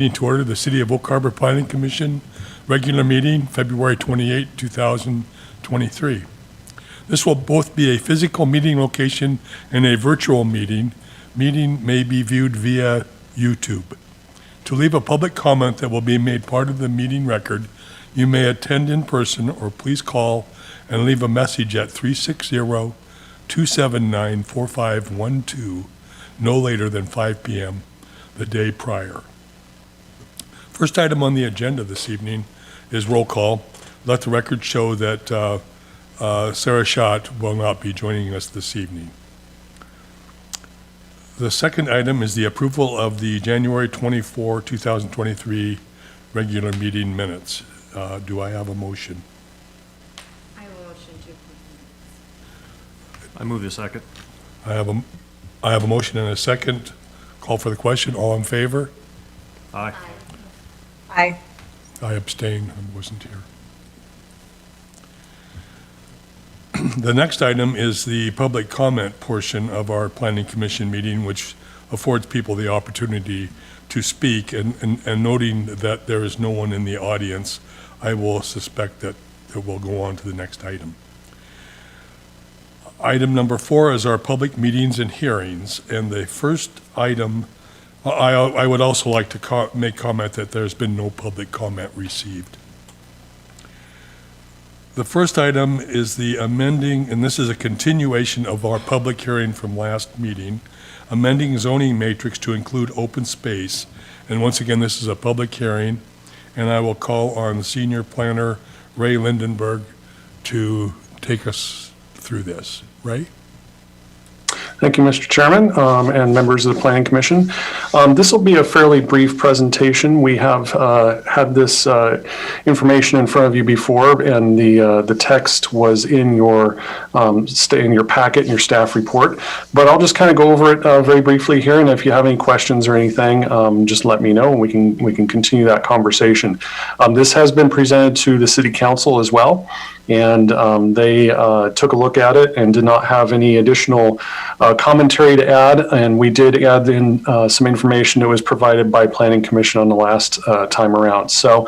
To order the City of Oak Harbor Planning Commission regular meeting, February 28, 2023. This will both be a physical meeting location and a virtual meeting. Meeting may be viewed via YouTube. To leave a public comment that will be made part of the meeting record, you may attend in person or please call and leave a message at 360-279-4512 no later than 5 p.m. the day prior. First item on the agenda this evening is roll call. Let the record show that Sarah Schott will not be joining us this evening. The second item is the approval of the January 24, 2023 regular meeting minutes. Do I have a motion? I have a motion to approve. I move the second. I have a motion and a second. Call for the question. All in favor? Aye. Aye. I abstain. I wasn't here. The next item is the public comment portion of our Planning Commission meeting, which affords people the opportunity to speak. And noting that there is no one in the audience, I will suspect that we'll go on to the next item. Item number 4 is our public meetings and hearings. And the first item, I would also like to make comment that there's been no public comment received. The first item is the amending, and this is a continuation of our public hearing from last meeting, amending zoning matrix to include open space. And once again, this is a public hearing, and I will call on Senior Planner Ray Lindenberg to take us through this. Ray? Thank you, Mr. Chairman, and members of the Planning Commission. This will be a fairly brief presentation. We have had this information in front of you before, and the text was in your packet, in your staff report. But I'll just kind of go over it very briefly here, and if you have any questions or anything, just let me know, and we can continue that conversation. This has been presented to the City Council as well, and they took a look at it and did not have any additional commentary to add, and we did add in some information that was provided by Planning Commission on the last time around. So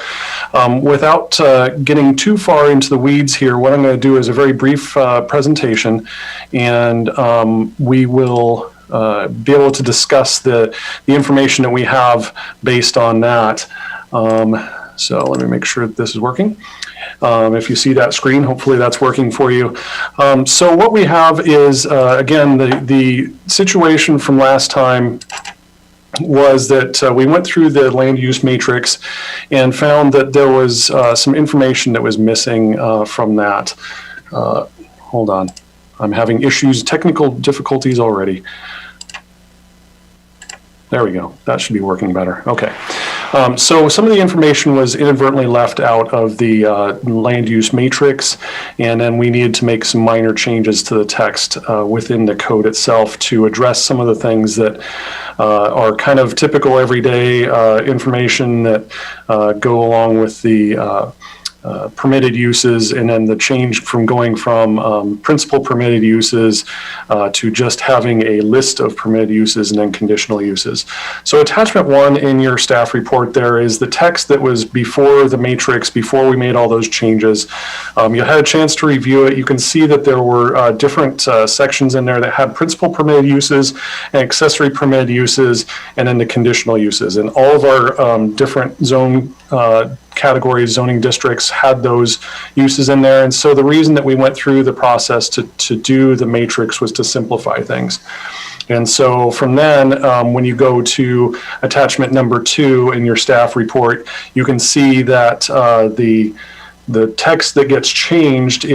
without getting too far into the weeds here, what I'm going to do is a very brief presentation, and we will be able to discuss the information that we have based on that. So let me make sure that this is working. If you see that screen, hopefully that's working for you. So what we have is, again, the situation from last time was that we went through the land use matrix and found that there was some information that was missing from that. Hold on. I'm having issues, technical difficulties already. There we go. That should be working better. Okay. So some of the information was inadvertently left out of the land use matrix, and then we needed to make some minor changes to the text within the code itself to address some of the things that are kind of typical everyday information that go along with the permitted uses, and then the change from going from principal permitted uses to just having a list of permitted uses and then conditional uses. So attachment 1 in your staff report there is the text that was before the matrix, before we made all those changes. You had a chance to review it. You can see that there were different sections in there that had principal permitted uses and accessory permitted uses, and then the conditional uses. And all of our different zone categories, zoning districts had those uses in there. And so the reason that we went through the process to do the matrix was to simplify things. And so from then, when you go to attachment number 2 in your staff report, you can see that the text that gets changed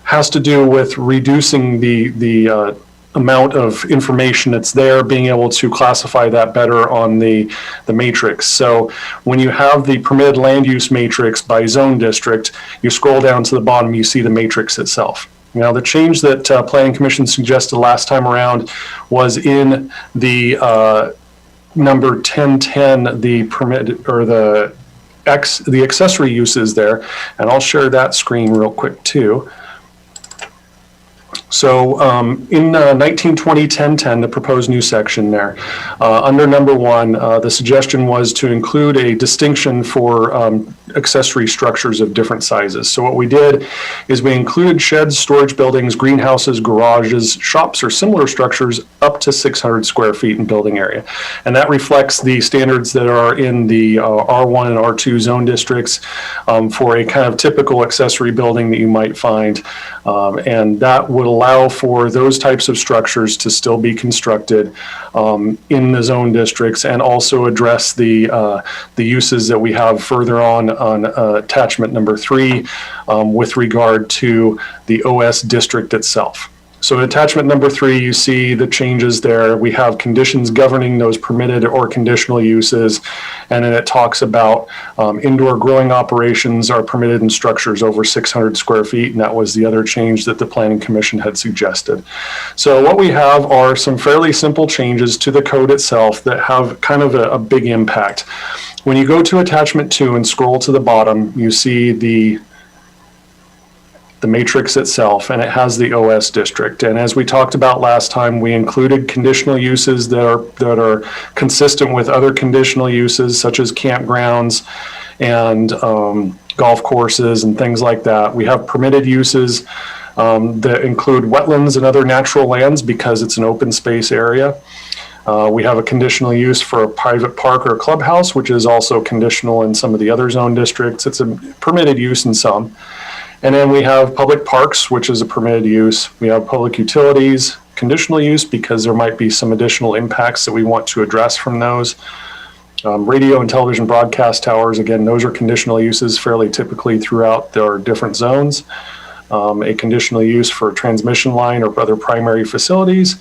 has to do with reducing the amount of information that's there, being able to classify that better on the matrix. So when you have the permitted land use matrix by zone district, you scroll down to the bottom, you see the matrix itself. Now, the change that Planning Commission suggested last time around was in the number 1010, the permitted, or the accessory uses there, and I'll share that screen real quick too. So in 1920-1010, the proposed new section there, under number 1, the suggestion was to include a distinction for accessory structures of different sizes. So what we did is we included sheds, storage buildings, greenhouses, garages, shops, or similar structures up to 600 square feet in building area. And that reflects the standards that are in the R1 and R2 zone districts for a kind of typical accessory building that you might find. And that would allow for those types of structures to still be constructed in the zone districts, and also address the uses that we have further on attachment number 3 with regard to the OS district itself. So in attachment number 3, you see the changes there. We have conditions governing those permitted or conditional uses, and then it talks about indoor growing operations are permitted in structures over 600 square feet, and that was the other change that the Planning Commission had suggested. So what we have are some fairly simple changes to the code itself that have kind of a big impact. When you go to attachment 2 and scroll to the bottom, you see the matrix itself, and it has the OS district. And as we talked about last time, we included conditional uses that are consistent with other conditional uses, such as campgrounds and golf courses and things like that. We have permitted uses that include wetlands and other natural lands because it's an open space area. We have a conditional use for a private park or clubhouse, which is also conditional in some of the other zone districts. It's a permitted use in some. And then we have public parks, which is a permitted use. We have public utilities, conditional use, because there might be some additional impacts that we want to address from those. Radio and television broadcast towers, again, those are conditional uses fairly typically throughout their different zones. A conditional use for transmission line or other primary facilities.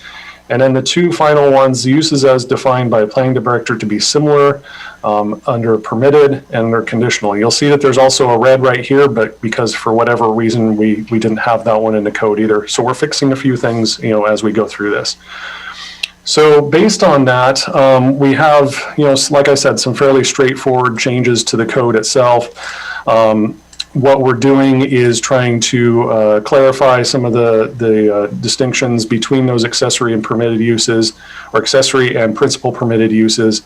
And then the 2 final ones, uses as defined by a planning director to be similar under permitted and under conditional. You'll see that there's also a red right here, but because for whatever reason we didn't have that one in the code either. So we're fixing a few things, as we go through this. So based on that, we have, like I said, some fairly straightforward changes to the code itself. What we're doing is trying to clarify some of the distinctions between those accessory and permitted uses, or accessory and principal permitted uses.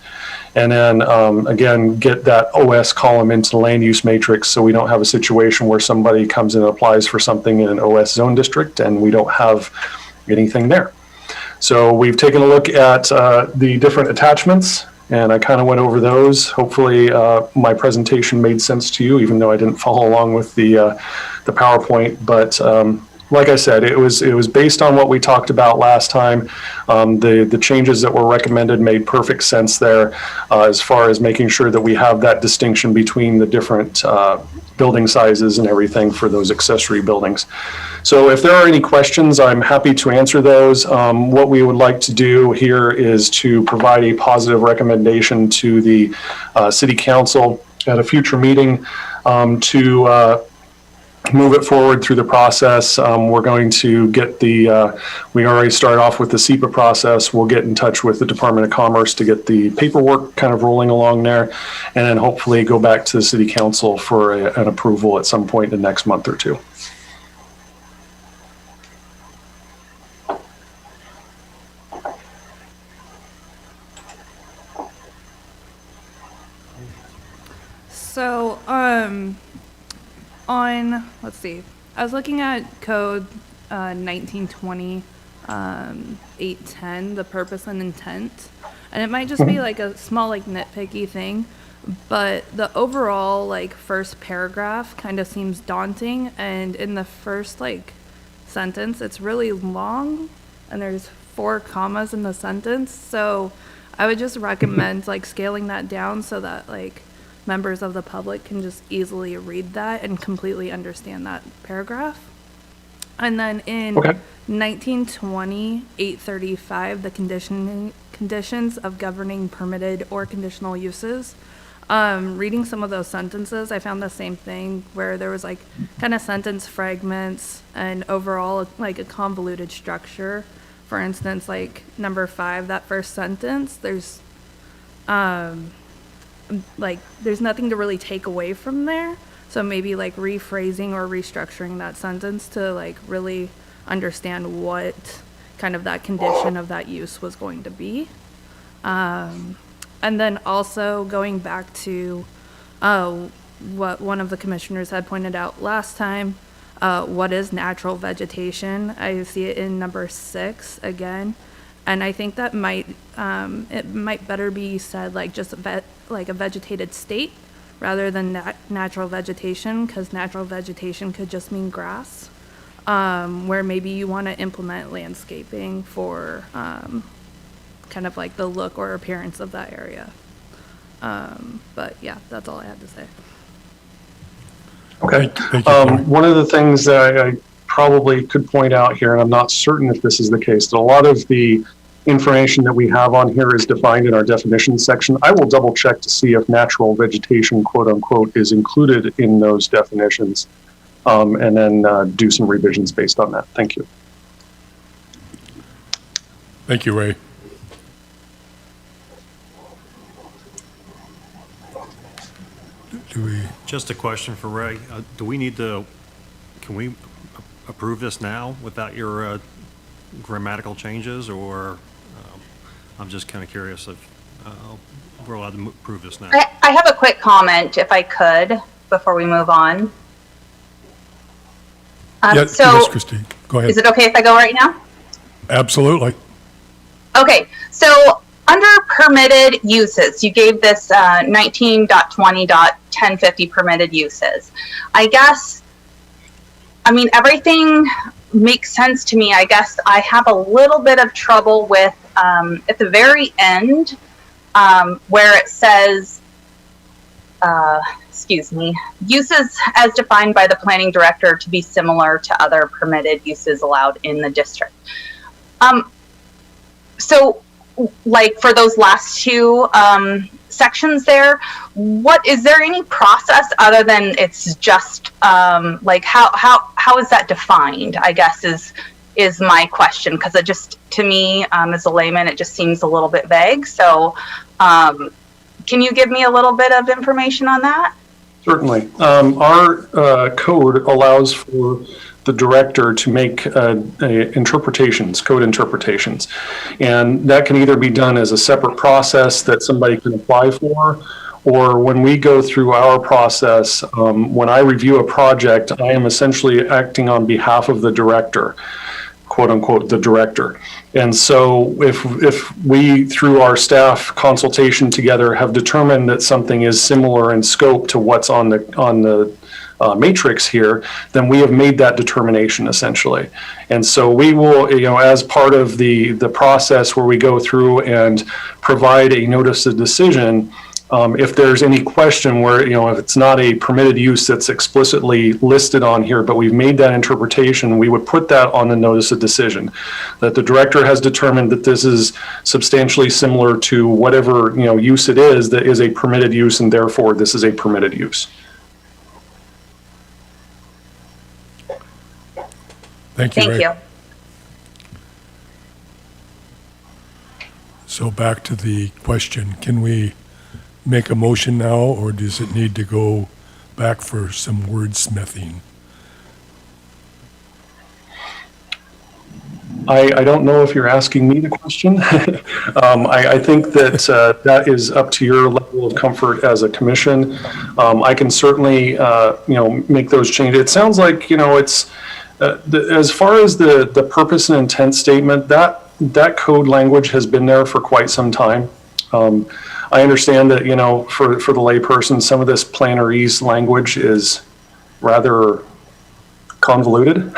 And then, again, get that OS column into the land use matrix so we don't have a situation where somebody comes in and applies for something in an OS zone district and we don't have anything there. So we've taken a look at the different attachments, and I kind of went over those. Hopefully my presentation made sense to you, even though I didn't follow along with the PowerPoint. But like I said, it was based on what we talked about last time. The changes that were recommended made perfect sense there as far as making sure that we have that distinction between the different building sizes and everything for those accessory buildings. So if there are any questions, I'm happy to answer those. What we would like to do here is to provide a positive recommendation to the City Council at a future meeting to move it forward through the process. We're going to get we already started off with the SEPA process. We'll get in touch with the Department of Commerce to get the paperwork kind of rolling along there, and then hopefully go back to the City Council for an approval at some point in the next month or 2. So, let's see, I was looking at code 1920, 810, the purpose and intent, and it might just be like a small, like, nitpicky thing, but the overall, like, first paragraph kind of seems daunting, and in the first, like, sentence, it's really long, and there's 4 commas in the sentence, so I would just recommend, like, scaling that down so that, like, members of the public can just easily read that and completely understand that paragraph. And then in 1920, 835, the conditions of governing permitted or conditional uses. Reading some of those sentences, I found the same thing where there was like kind of sentence fragments and overall like a convoluted structure. For instance, like number 5, that first sentence, there's nothing to really take away from there. So maybe like rephrasing or restructuring that sentence to like really understand what kind of that condition of that use was going to be. And then also going back to what one of the commissioners had pointed out last time, what is natural vegetation? I see it in number 6 again. And I think that it might better be said like just like a vegetated state rather than natural vegetation, because natural vegetation could just mean grass, where maybe you want to implement landscaping for kind of like the look or appearance of that area. But yeah, that's all I had to say. Okay. Thank you, Cory. One of the things that I probably could point out here, and I'm not certain if this is the case, that a lot of the information that we have on here is defined in our definitions section. I will double check to see if natural vegetation, quote unquote, is included in those definitions, and then do some revisions based on that. Thank you. Thank you, Ray. Do we, Just a question for Ray. Do we need to, can we approve this now without your grammatical changes, or I'm just kind of curious if we're allowed to approve this now? I have a quick comment, if I could, before we move on. yes, Christine, go ahead. Is it okay if I go right now? Absolutely. Okay, so under permitted uses, you gave this 19.20.1050 permitted uses. I mean, everything makes sense to me. I guess I have a little bit of trouble with at the very end where it says, uses as defined by the planning director to be similar to other permitted uses allowed in the district. So like for those last two sections there, is there any process other than it's just like how is that defined, I guess is my question, because it just, to me, as a layman, it just seems a little bit vague. So can you give me a little bit of information on that? Certainly. Our code allows for the director to make interpretations, code interpretations. And that can either be done as a separate process that somebody can apply for, or when we go through our process, when I review a project, I am essentially acting on behalf of the director, quote unquote, the director. And so if we, through our staff consultation together, have determined that something is similar in scope to what's on the matrix here, then we have made that determination essentially. And so we will, as part of the process where we go through and provide a notice of decision, if there's any question where, if it's not a permitted use that's explicitly listed on here, but we've made that interpretation, we would put that on the notice of decision, that the director has determined that this is substantially similar to whatever, use it is that is a permitted use, and therefore this is a permitted use. Thank you, Thank Ray. you. So back to the question, can we make a motion now, or does it need to go back for some wordsmithing? I don't know if you're asking me the question. I think that that is up to your level of comfort as a commission. I can certainly, make those changes. It sounds like, it's, as far as the purpose and intent statement, that code language has been there for quite some time. I understand that, for the layperson, some of this plannerese language is rather convoluted.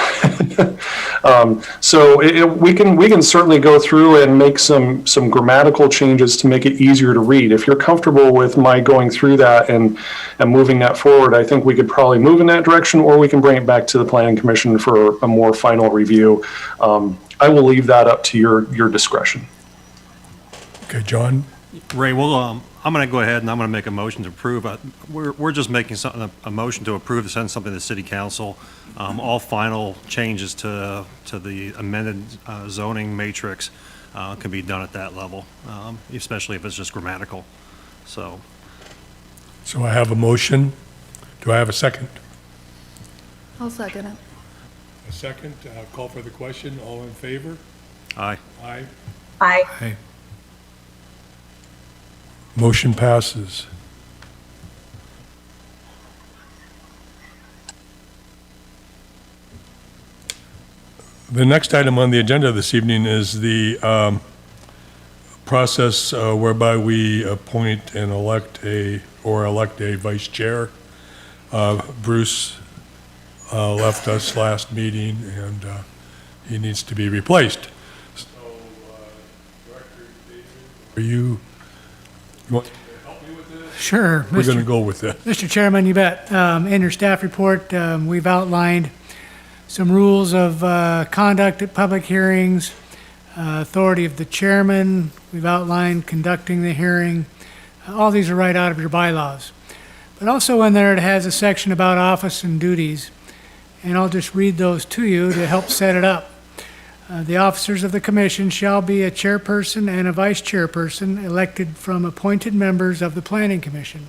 So we can certainly go through and make some grammatical changes to make it easier to read. If you're comfortable with my going through that and moving that forward, I think we could probably move in that direction, or we can bring it back to the Planning Commission for a more final review. I will leave that up to your discretion. Okay, John? Ray, well, I'm going to go ahead and I'm going to make a motion to approve. We're just making a motion to approve to send something to the city council. All final changes to the amended zoning matrix can be done at that level, especially if it's just grammatical. So So I have a motion. Do I have a second? I'll second it. A second, call for the question. All in favor? Aye. Aye. Aye. Motion passes. The next item on the agenda this evening is the process whereby we appoint and elect a vice chair. Bruce left us last meeting, and he needs to be replaced. So, Director David, you want to help me with this? Sure. We're going to go with it. Mr. Chairman, you bet. In your staff report, we've outlined some rules of conduct at public hearings, authority of the chairman. We've outlined conducting the hearing. All these are right out of your bylaws. But also in there, it has a section about office and duties, and I'll just read those to you to help set it up. The officers of the commission shall be a chairperson and a vice chairperson elected from appointed members of the planning commission.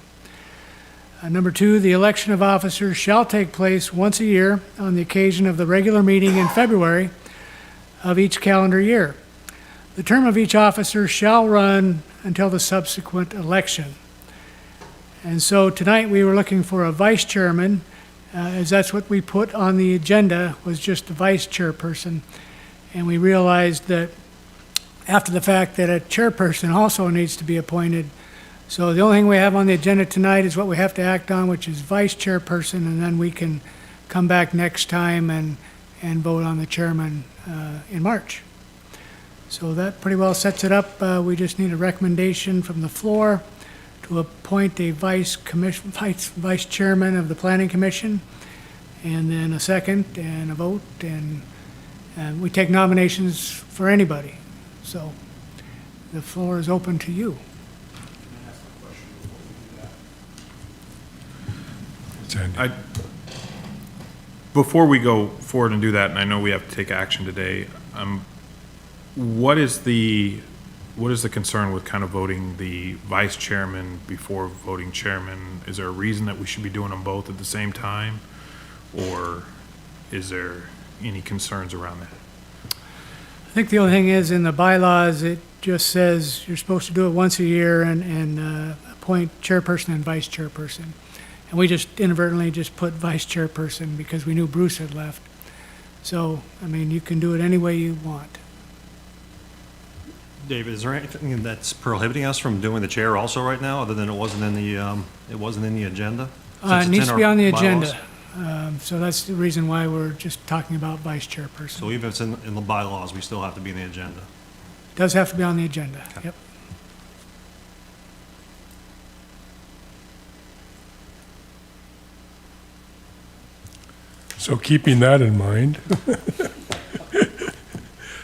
Number 2, the election of officers shall take place once a year on the occasion of the regular meeting in February of each calendar year. The term of each officer shall run until the subsequent election. And so tonight we were looking for a vice chairman, as that's what we put on the agenda, was just the vice chairperson. And we realized that after the fact that a chairperson also needs to be appointed. So the only thing we have on the agenda tonight is what we have to act on, which is vice chairperson, and then we can come back next time and vote on the chairman in March. So that pretty well sets it up. We just need a recommendation from the floor to appoint a vice chairman of the planning commission, and then a second and a vote, and we take nominations for anybody. So the floor is open to you. Sandy. Before we go forward and do that, and I know we have to take action today, what is the concern with kind of voting the vice chairman before voting chairman? Is there a reason that we should be doing them both at the same time? Or is there any concerns around that? I think the only thing is in the bylaws, it just says you're supposed to do it once a year and appoint chairperson and vice chairperson. And we just inadvertently just put vice chairperson because we knew Bruce had left. So, I mean, you can do it any way you want. David, is there anything that's prohibiting us from doing the chair also right now, other than it wasn't in the agenda? It Since it's needs in to our be on the bylaws? agenda. So that's the reason why we're just talking about vice chairperson. So even if it's in the bylaws, we still have to be in the agenda. Does have to be on the agenda, yep. So keeping that in mind,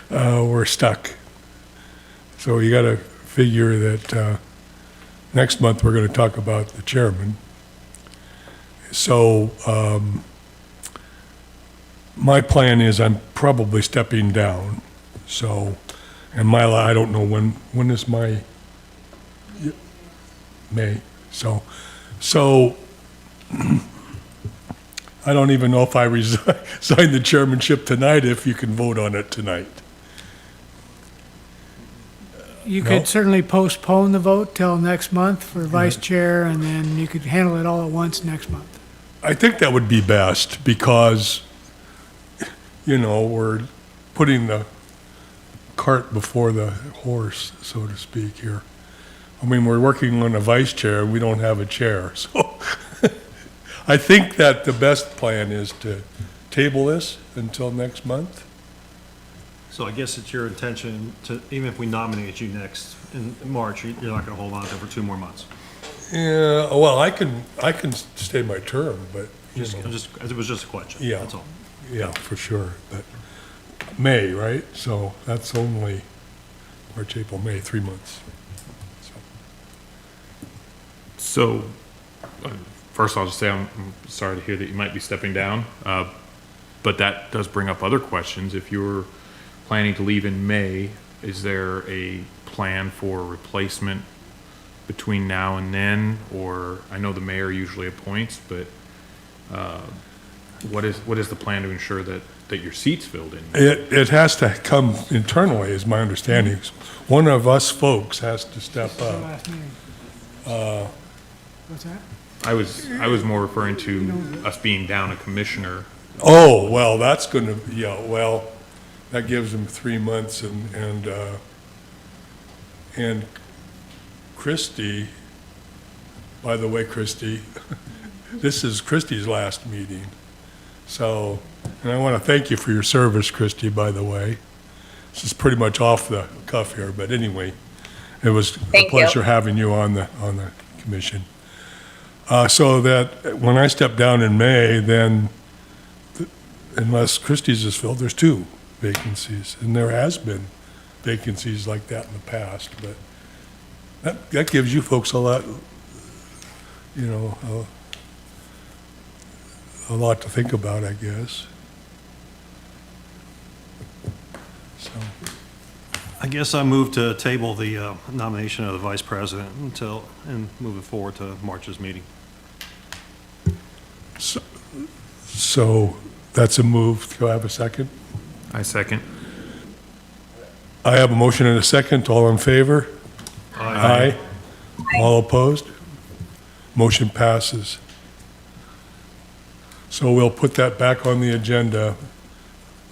we're stuck. So you got to figure that next month we're going to talk about the chairman. So my plan is I'm probably stepping down. So, and I don't know when is my May. So I don't even know if I resign the chairmanship tonight, if you can vote on it tonight. You No. could certainly postpone the vote till next month for vice chair, and then you could handle it all at once next month. I think that would be best because, we're putting the cart before the horse, so to speak here. I mean, we're working on a vice chair, and we don't have a chair, so I think that the best plan is to table this until next month. So I guess it's your intention to, even if we nominate you next in March, you're not going to hold on to it for 2 more months? Yeah, well, I can stay my term, but, It was just a question. Yeah. That's all. yeah, for sure. But May, right? So that's only March, April, May, 3 months. So, first I'll just say I'm sorry to hear that you might be stepping down, but that does bring up other questions. If you're planning to leave in May, is there a plan for replacement between now and then? Or, I know the mayor usually appoints, but What is the plan to ensure that your seats filled in? It has to come internally, is my understanding. One of us folks has to step The up. last meeting. What's that? I was more referring to us being down a commissioner. Oh, well, that's gonna, yeah, well, that gives them 3 months and Christie, by the way, Christie, this is Christie's last meeting. So, and I want to thank you for your service, Christie, by the way. This is pretty much off the cuff here, but anyway, it was a Thank you. pleasure having you on the commission. So that when I step down in May, then unless Christie's is filled, there's 2 vacancies, and there has been vacancies like that in the past, but that gives you folks a lot, you know, a lot to think about, I guess. So, I guess I move to table the nomination of the vice president and move it forward to March's meeting. so that's a move. Do I have a second? I second. I have a motion and a second. All in favor? Aye. All opposed? Motion passes. So we'll put that back on the agenda,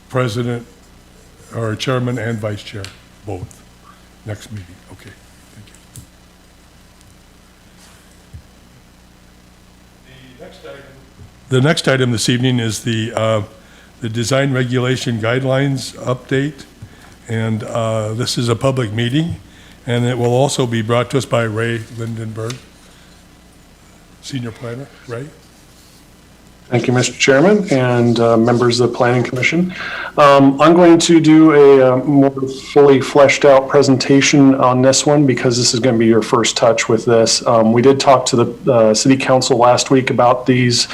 president, or chairman and vice chair, both, next meeting. Okay, thank you. The next item this evening is the design regulation guidelines update. And this is a public meeting, and it will also be brought to us by Ray Lindenberg, Senior Planner. Ray? Thank you, Mr. Chairman, and members of the Planning Commission. I'm going to do a more fully fleshed out presentation on this one because this is going to be your first touch with this. We did talk to the City Council last week about these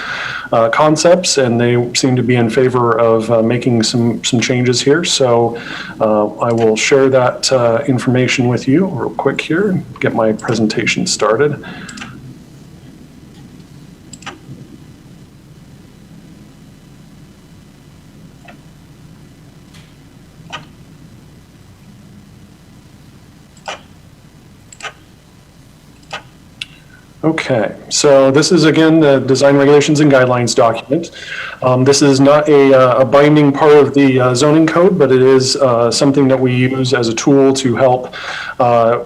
concepts, and they seem to be in favor of making some changes here. So I will share that information with you real quick here and get my presentation started. Okay, so this is again the design regulations and guidelines document. This is not a binding part of the zoning code, but it is something that we use as a tool to help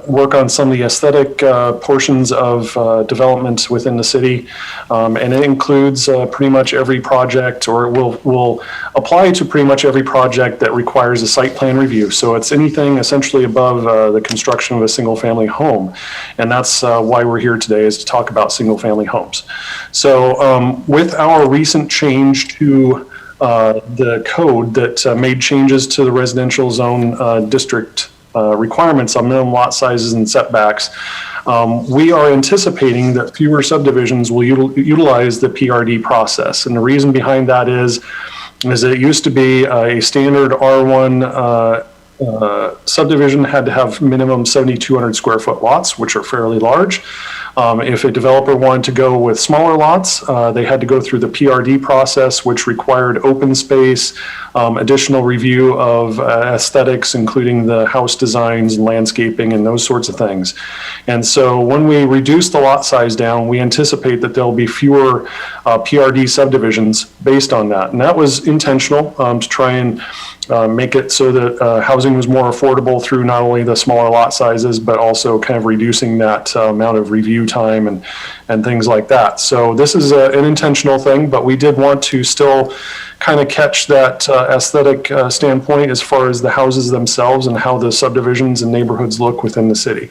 work on some of the aesthetic portions of development within the city. And it includes pretty much every project, or will apply to pretty much every project that requires a site plan review. So it's anything essentially above the construction of a single family home. And that's why we're here today, is to talk about single family homes. So with our recent change to the code that made changes to the residential zone district requirements on minimum lot sizes and setbacks, we are anticipating that fewer subdivisions will utilize the PRD process. And the reason behind that is it used to be a standard R1 subdivision had to have minimum 7,200 square foot lots, which are fairly large. If a developer wanted to go with smaller lots, they had to go through the PRD process, which required open space, additional review of aesthetics, including the house designs, landscaping, and those sorts of things. And so when we reduce the lot size down, we anticipate that there'll be fewer PRD subdivisions based on that. And that was intentional, to try and make it so that housing was more affordable through not only the smaller lot sizes, but also kind of reducing that amount of review time and things like that. So this is an intentional thing, but we did want to still kind of catch that aesthetic standpoint as far as the houses themselves and how the subdivisions and neighborhoods look within the city.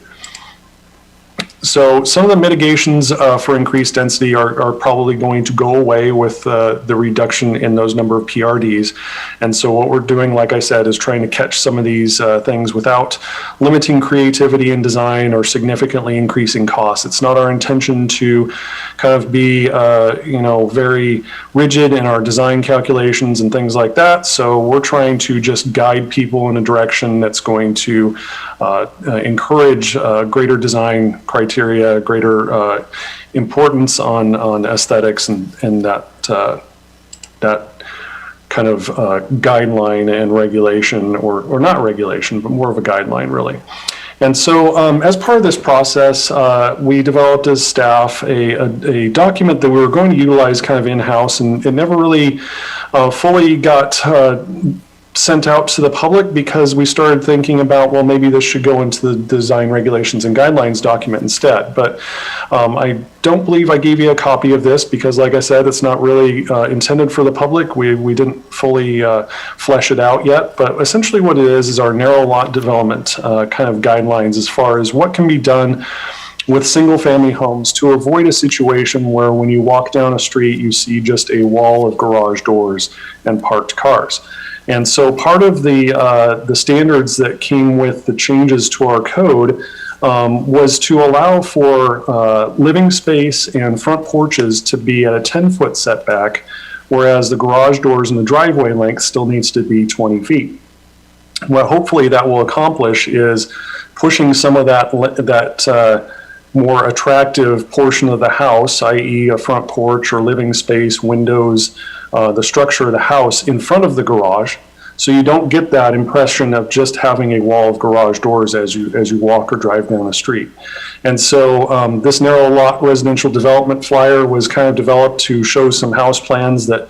So some of the mitigations for increased density are probably going to go away with the reduction in those number of PRDs. And so what we're doing, like I said, is trying to catch some of these things without limiting creativity in design or significantly increasing costs. It's not our intention to kind of be, very rigid in our design calculations and things like that. So we're trying to just guide people in a direction that's going to encourage greater design criteria, greater importance on aesthetics and that that kind of guideline and regulation, or not regulation, but more of a guideline, really. And so as part of this process, we developed as staff a document that we were going to utilize kind of in-house, and it never really fully got sent out to the public because we started thinking about, well, maybe this should go into the design regulations and guidelines document instead. But I don't believe I gave you a copy of this because, like I said, it's not really intended for the public. We didn't fully flesh it out yet. But essentially what it is our narrow lot development kind of guidelines as far as what can be done with single-family homes to avoid a situation where when you walk down a street, you see just a wall of garage doors and parked cars. And so part of the standards that came with the changes to our code was to allow for living space and front porches to be at a 10-foot setback, whereas the garage doors and the driveway length still needs to be 20 feet. What hopefully that will accomplish is pushing some of that more attractive portion of the house, i.e. a front porch or living space, windows, the structure of the house in front of the garage, so you don't get that impression of just having a wall of garage doors as you walk or drive down the street. And so this narrow lot residential development flyer was kind of developed to show some house plans that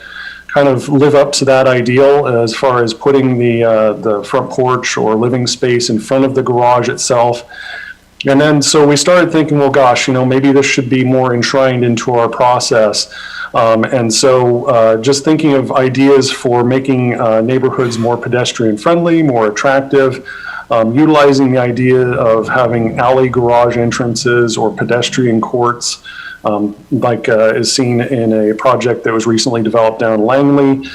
kind of live up to that ideal as far as putting the front porch or living space in front of the garage itself. And then so we started thinking, well, gosh, maybe this should be more enshrined into our process. And so just thinking of ideas for making neighborhoods more pedestrian friendly, more attractive, utilizing the idea of having alley garage entrances or pedestrian courts, like is seen in a project that was recently developed down Langley,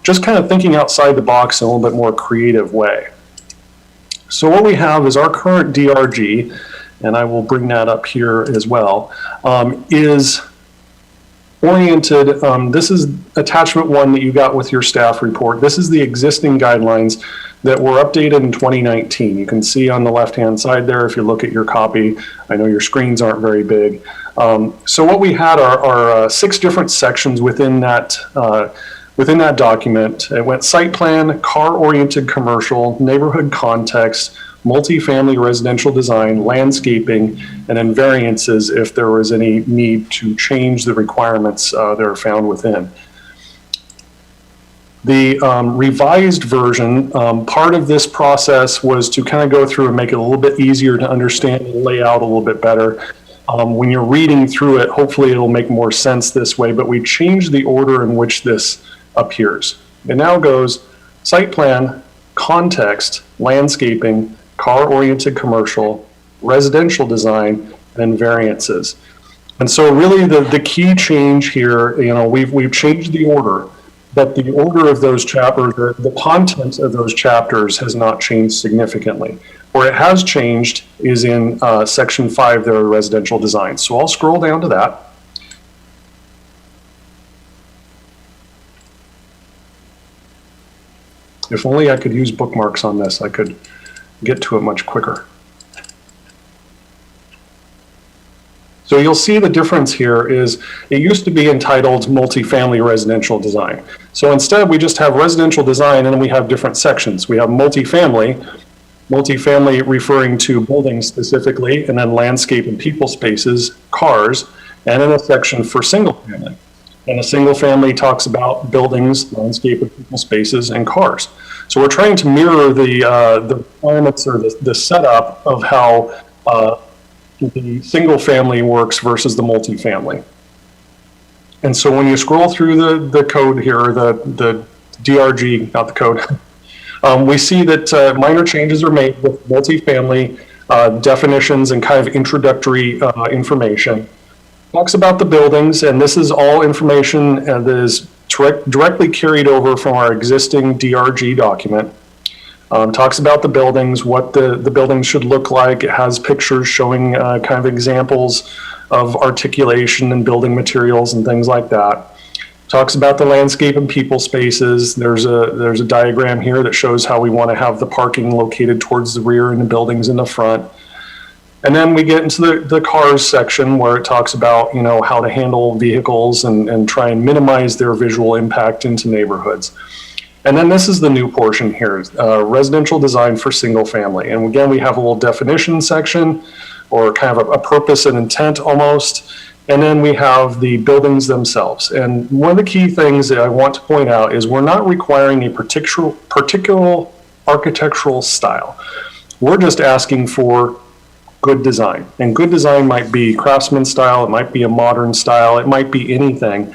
just kind of thinking outside the box in a little bit more creative way. So what we have is our current DRG, and I will bring that up here as well, is oriented, this is attachment 1 that you got with your staff report. This is the existing guidelines that were updated in 2019. You can see on the left-hand side there, if you look at your copy, I know your screens aren't very big. So what we had are 6 different sections within that document. It went site plan, car-oriented commercial, neighborhood context, multifamily residential design, landscaping, and then variances if there was any need to change the requirements that are found within. The revised version, part of this process was to kind of go through and make it a little bit easier to understand and lay out a little bit better. When you're reading through it, hopefully it'll make more sense this way, but we changed the order in which this appears. It now goes site plan, context, landscaping, car-oriented commercial, residential design, and variances. And so really the key change here, we've changed the order, but the order of those chapters, or the content of those chapters has not changed significantly. Where it has changed is in section 5 there, residential design. So I'll scroll down to that. If only I could use bookmarks on this, I could get to it much quicker. So you'll see the difference here is it used to be entitled multifamily residential design. So instead we just have residential design and then we have different sections. We have multifamily referring to buildings specifically, and then landscape and people spaces, cars, and then a section for single family. And a single family talks about buildings, landscape and people spaces, and cars. So we're trying to mirror the requirements or the setup of how the single family works versus the multifamily. And so when you scroll through the code here, the DRG, not the code, we see that minor changes are made with multifamily definitions and kind of introductory information. Talks about the buildings, and this is all information that is directly carried over from our existing DRG document. Talks about the buildings, what the buildings should look like. It has pictures showing kind of examples of articulation and building materials and things like that. Talks about the landscape and people spaces. There's a diagram here that shows how we want to have the parking located towards the rear and the buildings in the front. And then we get into the cars section where it talks about, how to handle vehicles and try and minimize their visual impact into neighborhoods. And then this is the new portion here, residential design for single family. And again, we have a little definition section, or kind of a purpose and intent almost. And then we have the buildings themselves. And one of the key things that I want to point out is we're not requiring a particular architectural style. We're just asking for good design. And good design might be craftsman style, it might be a modern style, it might be anything.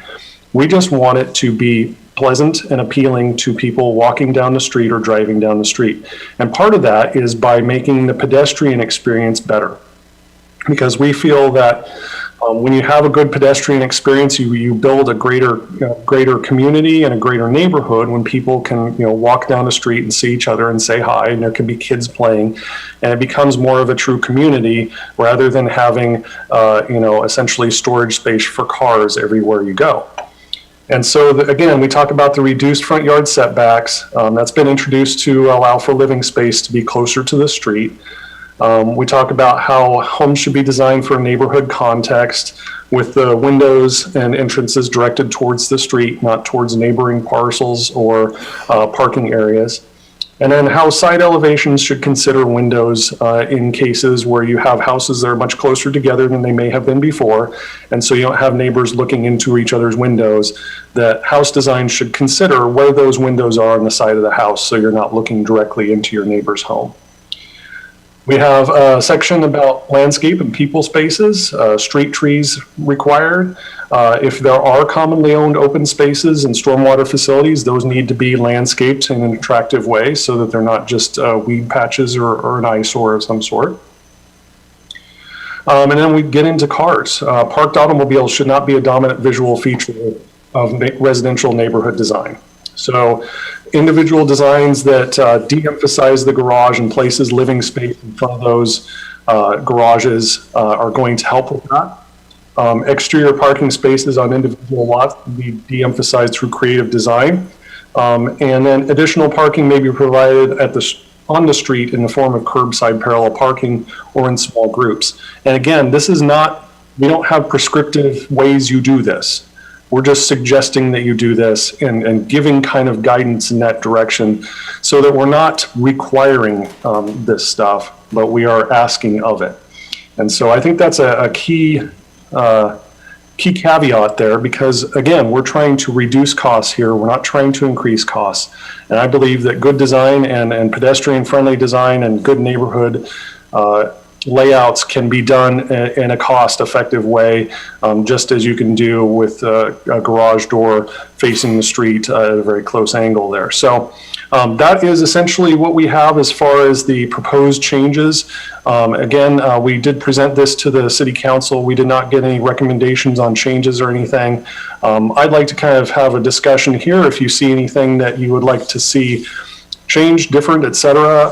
We just want it to be pleasant and appealing to people walking down the street or driving down the street. And part of that is by making the pedestrian experience better. Because we feel that when you have a good pedestrian experience, you build a greater community and a greater neighborhood when people can walk down the street and see each other and say hi, and there can be kids playing, and it becomes more of a true community rather than having essentially storage space for cars everywhere you go. And so again, we talk about the reduced front yard setbacks. That's been introduced to allow for living space to be closer to the street. We talk about how homes should be designed for a neighborhood context with the windows and entrances directed towards the street, not towards neighboring parcels or parking areas. And then how side elevations should consider windows in cases where you have houses that are much closer together than they may have been before. And so you don't have neighbors looking into each other's windows. That house design should consider where those windows are on the side of the house so you're not looking directly into your neighbor's home. We have a section about landscape and people spaces, street trees required. If there are commonly owned open spaces and stormwater facilities, those need to be landscaped in an attractive way so that they're not just weed patches or an eyesore of some sort. And then we get into cars. Parked automobiles should not be a dominant visual feature of residential neighborhood design. So individual designs that de-emphasize the garage and places living space in front of those garages are going to help with that. Exterior parking spaces on individual lots can be de-emphasized through creative design. And then additional parking may be provided on the street in the form of curbside parallel parking or in small groups. And again, this is not, we don't have prescriptive ways you do this. We're just suggesting that you do this and giving kind of guidance in that direction so that we're not requiring this stuff, but we are asking of it. And so I think that's a key caveat there because, again, we're trying to reduce costs here. We're not trying to increase costs. And I believe that good design and pedestrian-friendly design and good neighborhood layouts can be done in a cost-effective way, just as you can do with a garage door facing the street at a very close angle there. So that is essentially what we have as far as the proposed changes. Again, we did present this to the City Council. We did not get any recommendations on changes or anything. I'd like to kind of have a discussion here if you see anything that you would like to see change, different, etc.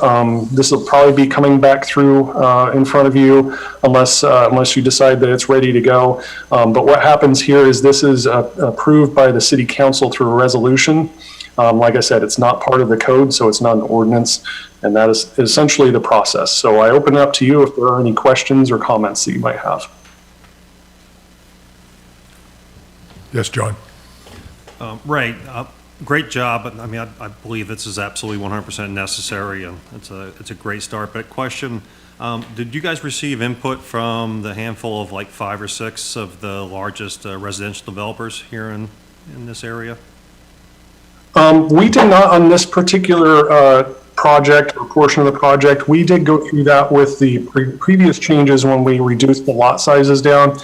This will probably be coming back through in front of you unless you decide that it's ready to go. But what happens here is this is approved by the City Council through a resolution. Like I said, it's not part of the code, so it's not an ordinance, and that is essentially the process. So I open it up to you if there are any questions or comments that you might have. Yes, John. Right. Great job. I mean, I believe this is absolutely 100% necessary, and it's a great start. But question, did you guys receive input from the handful of like 5 or 6 of the largest residential developers here in this area? We did not on this particular project or portion of the project. We did go through that with the previous changes when we reduced the lot sizes down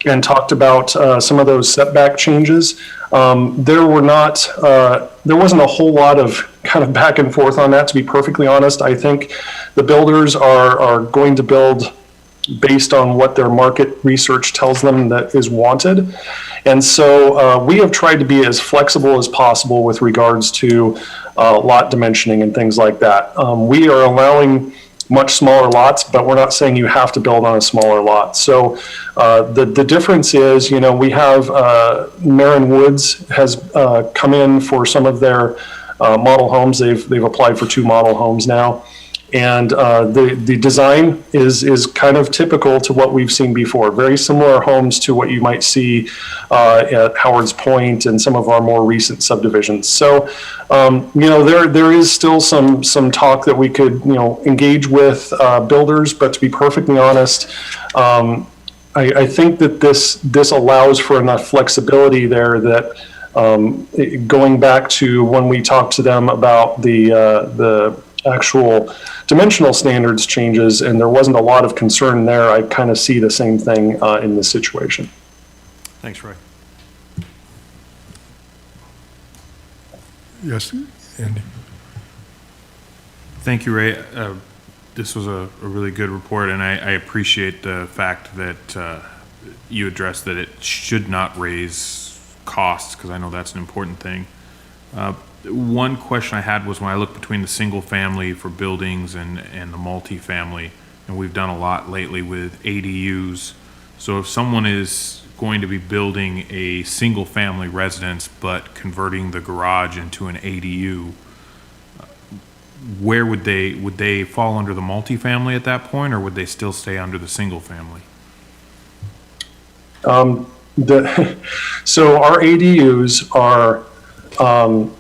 and talked about some of those setback changes. There wasn't a whole lot of kind of back and forth on that, to be perfectly honest. I think the builders are going to build based on what their market research tells them that is wanted. And so we have tried to be as flexible as possible with regards to lot dimensioning and things like that. We are allowing much smaller lots, but we're not saying you have to build on a smaller lot. So the difference is, we have Marin Woods has come in for some of their model homes. They've applied for 2 model homes now. And the design is kind of typical to what we've seen before. Very similar homes to what you might see at Howard's Point and some of our more recent subdivisions. So, there is still some talk that we could, engage with builders, but to be perfectly honest, I think that this allows for enough flexibility there that going back to when we talked to them about the actual dimensional standards changes, and there wasn't a lot of concern there, I kind of see the same thing in this situation. Thanks, Ray. Yes, Andy? Thank you, Ray. This was a really good report, and I appreciate the fact that you addressed that it should not raise costs, because I know that's an important thing. One question I had was when I look between the single family for buildings and the multifamily, and we've done a lot lately with ADUs. So if someone is going to be building a single family residence but converting the garage into an ADU, where would they fall under the multifamily at that point, or would they still stay under the single family? So our ADUs are,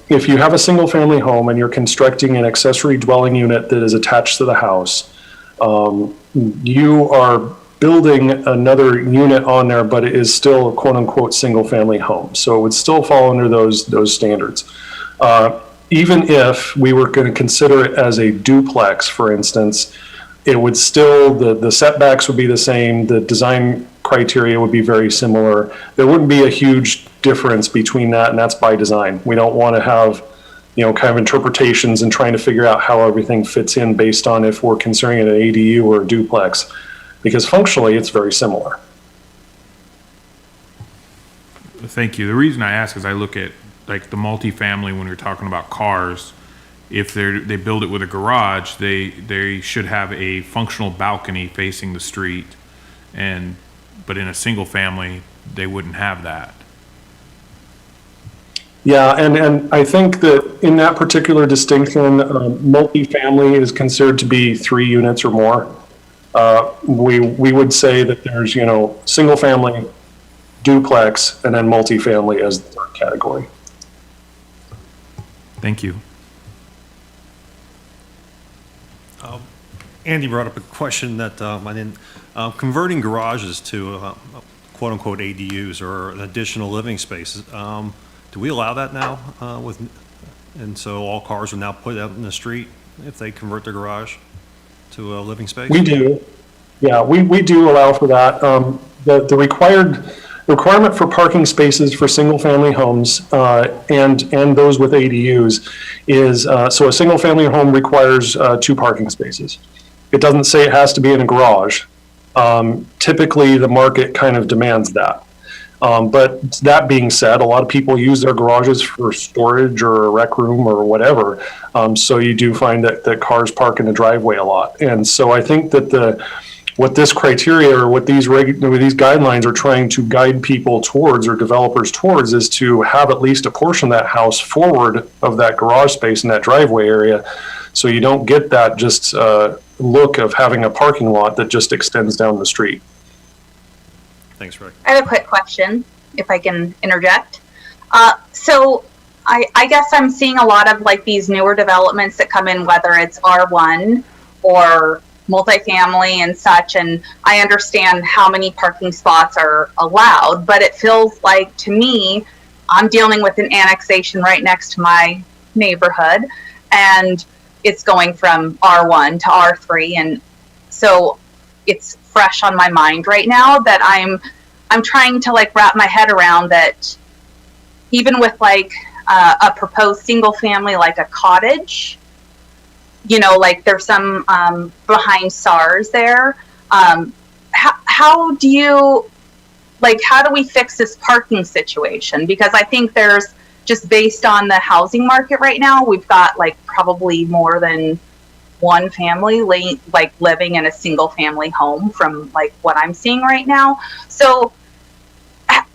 if you have a single family home and you're constructing an accessory dwelling unit that is attached to the house, you are building another unit on there, but it is still a quote unquote single family home. So it would still fall under those standards. Even if we were going to consider it as a duplex, for instance, it would still, the setbacks would be the same, the design criteria would be very similar. There wouldn't be a huge difference between that, and that's by design. We don't want to have, kind of interpretations and trying to figure out how everything fits in based on if we're considering it an ADU or a duplex, because functionally it's very similar. Thank you. The reason I ask is I look at like the multifamily when we're talking about cars. If they build it with a garage, they should have a functional balcony facing the street, but in a single family, they wouldn't have that. Yeah, and I think that in that particular distinction, multifamily is considered to be 3 units or more. We would say that there's, single family, duplex, and then multifamily as the third category. Thank you. Andy brought up a question that I didn't, converting garages to quote unquote ADUs or an additional living spaces. Do we allow that now and so all cars are now put out in the street if they convert their garage to a living space? We do. Yeah, we do allow for that. The requirement for parking spaces for single-family homes and those with ADUs is, so a single-family home requires 2 parking spaces. It doesn't say it has to be in a garage. Typically, the market kind of demands that. But that being said, a lot of people use their garages for storage or a rec room or whatever. So you do find that cars park in the driveway a lot. And so I think that what this criteria or what these guidelines are trying to guide people towards or developers towards is to have at least a portion of that house forward of that garage space in that driveway area. So you don't get that just look of having a parking lot that just extends down the street. Thanks, Rick. I have a quick question, if I can interject. So I guess I'm seeing a lot of like these newer developments that come in, whether it's R1 or multifamily and such, and I understand how many parking spots are allowed, but it feels like to me, I'm dealing with an annexation right next to my neighborhood, and it's going from R1 to R3, and so it's fresh on my mind right now that I'm trying to like wrap my head around that. Even with like a proposed single family, like a cottage, like there's some behind SARS there. How do we fix this parking situation? Because I think there's, just based on the housing market right now, we've got like probably more than one family like living in a single family home from like what I'm seeing right now. So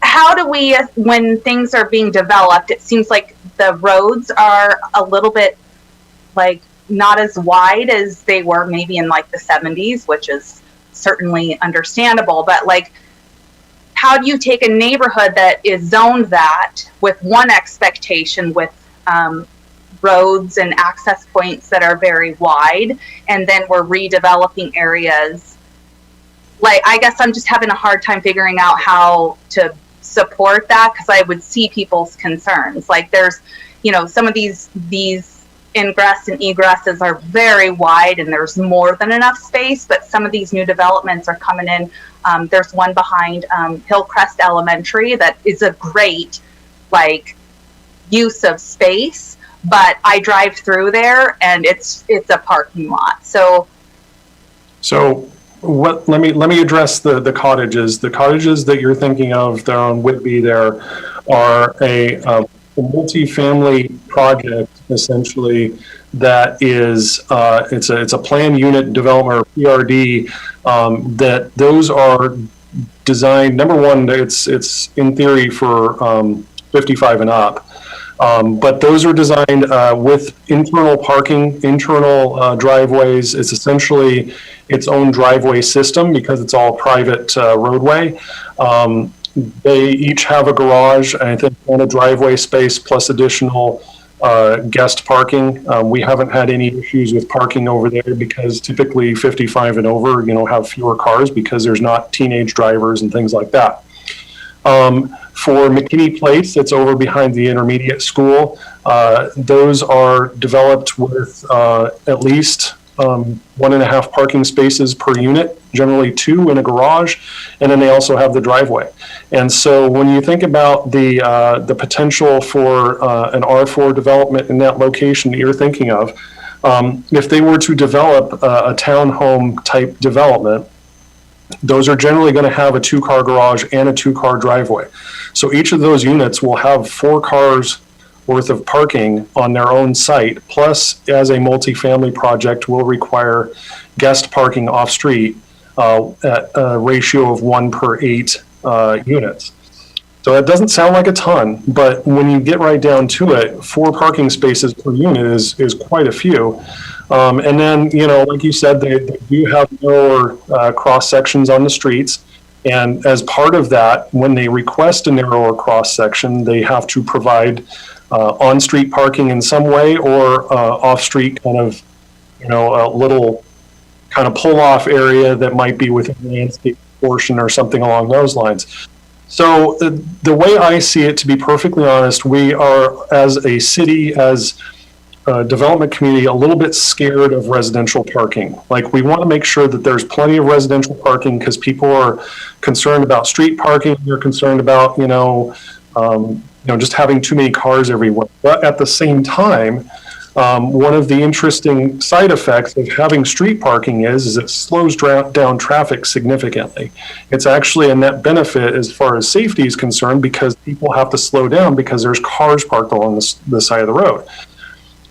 how do we, when things are being developed, it seems like the roads are a little bit like not as wide as they were maybe in like the 70s, which is certainly understandable. But like, how do you take a neighborhood that is zoned that with one expectation with roads and access points that are very wide, and then we're redeveloping areas? Like, I guess I'm just having a hard time figuring out how to support that, because I would see people's concerns. Like, there's, some of these ingress and egresses are very wide and there's more than enough space, but some of these new developments are coming in. There's one behind Hillcrest Elementary that is a great use of space, but I drive through there and it's a parking lot. So let me address the cottages. The cottages that you're thinking of there on Whitby there are a multi-family project, essentially, that is it's a planned unit development, or PRD, that those are designed. Number one, it's in theory for 55 and up, but those are designed with internal parking, internal driveways. It's essentially its own driveway system because it's all private roadway. They each have a garage, and I think and a driveway space plus additional guest parking. We haven't had any issues with parking over there because typically 55 and over, have fewer cars because there's not teenage drivers and things like that. For McKinney Place, it's over behind the intermediate school. Those are developed with at least 1.5 parking spaces per unit, generally 2 in a garage, and then they also have the driveway. And so when you think about the potential for an R4 development in that location that you're thinking of, if they were to develop a townhome type development, those are generally going to have a 2-car garage and a 2-car driveway. So each of those units will have 4 cars worth of parking on their own site, plus as a multifamily project will require guest parking off street at a ratio of 1 per 8 units. So that doesn't sound like a ton, but when you get right down to it, 4 parking spaces per unit is quite a few. And then, like you said, they do have narrower cross sections on the streets. And as part of that, when they request a narrower cross section, they have to provide on-street parking in some way, or off-street kind of, a little kind of pull-off area that might be within the landscape portion or something along those lines. So the way I see it, to be perfectly honest, we are, as a city, as a development community, a little bit scared of residential parking. Like, we want to make sure that there's plenty of residential parking because people are concerned about street parking. They're concerned about, just having too many cars everywhere. But at the same time, one of the interesting side effects of having street parking is it slows down traffic significantly. It's actually a net benefit as far as safety is concerned because people have to slow down because there's cars parked along the side of the road.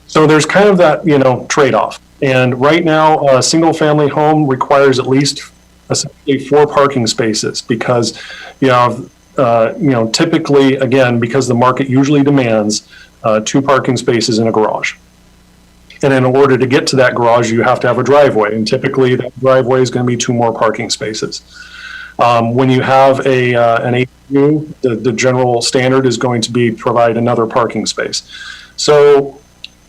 So there's kind of that, trade-off. And right now, a single-family home requires at least essentially 4 parking spaces because typically, again, because the market usually demands 2 parking spaces in a garage. And in order to get to that garage, you have to have a driveway. And typically that driveway is going to be 2 more parking spaces. When you have an ADU, the general standard is going to be provide another parking space. So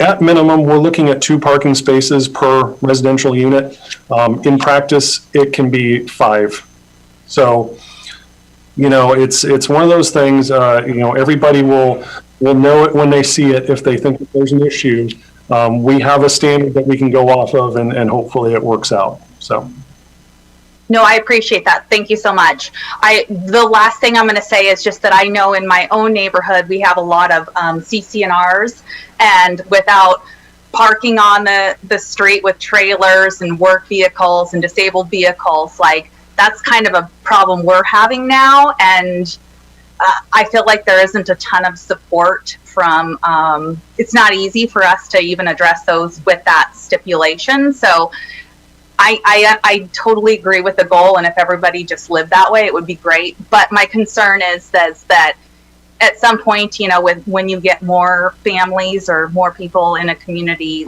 at minimum, we're looking at 2 parking spaces per residential unit. In practice, it can be 5. So, it's one of those things, everybody will know it when they see it if they think that there's an issue. We have a standard that we can go off of, and hopefully it works out. So. No, I appreciate that. Thank you so much. The last thing I'm going to say is just that I know in my own neighborhood, we have a lot of CC&Rs, and without parking on the street with trailers and work vehicles and disabled vehicles, that's kind of a problem we're having now. And I feel like there isn't a ton of support from, it's not easy for us to even address those with that stipulation. So I totally agree with the goal, and if everybody just lived that way, it would be great. But my concern is that at some point, when you get more families or more people in a community,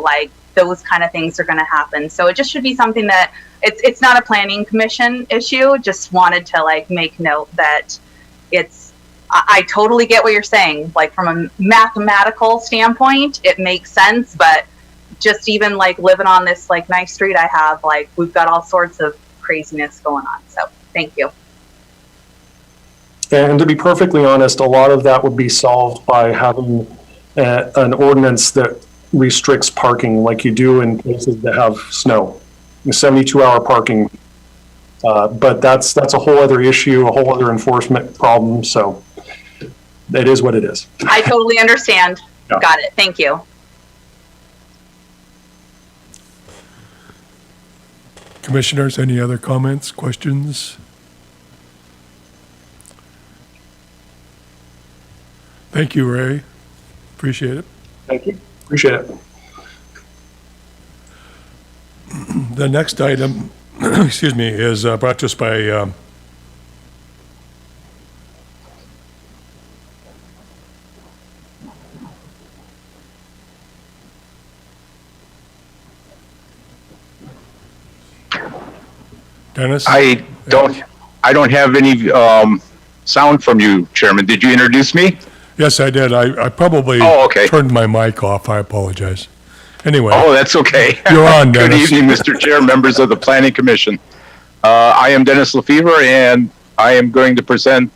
those kind of things are going to happen. So it just should be something that it's not a planning commission issue. Just wanted to like make note that I totally get what you're saying. Like from a mathematical standpoint, it makes sense, but just even like living on this like nice street I have, like we've got all sorts of craziness going on. So thank you. And to be perfectly honest, a lot of that would be solved by having an ordinance that restricts parking like you do in places that have snow, 72-hour parking. But that's a whole other issue, a whole other enforcement problem. So it is what it is. I totally understand. Yeah. Got it. Thank you. Commissioners, any other comments, questions? Thank you, Ray. Appreciate it. Thank you. Appreciate it. The next item, excuse me, is brought to us by Dennis. I don't have any sound from you, Chairman. Did you introduce me? Yes, I did. I probably Oh, okay. turned my mic off. I apologize. Anyway, Oh, that's okay. you're on, Good Dennis. evening, Mr. Chair, members of the Planning Commission. I am Dennis Lefevre, and I am going to present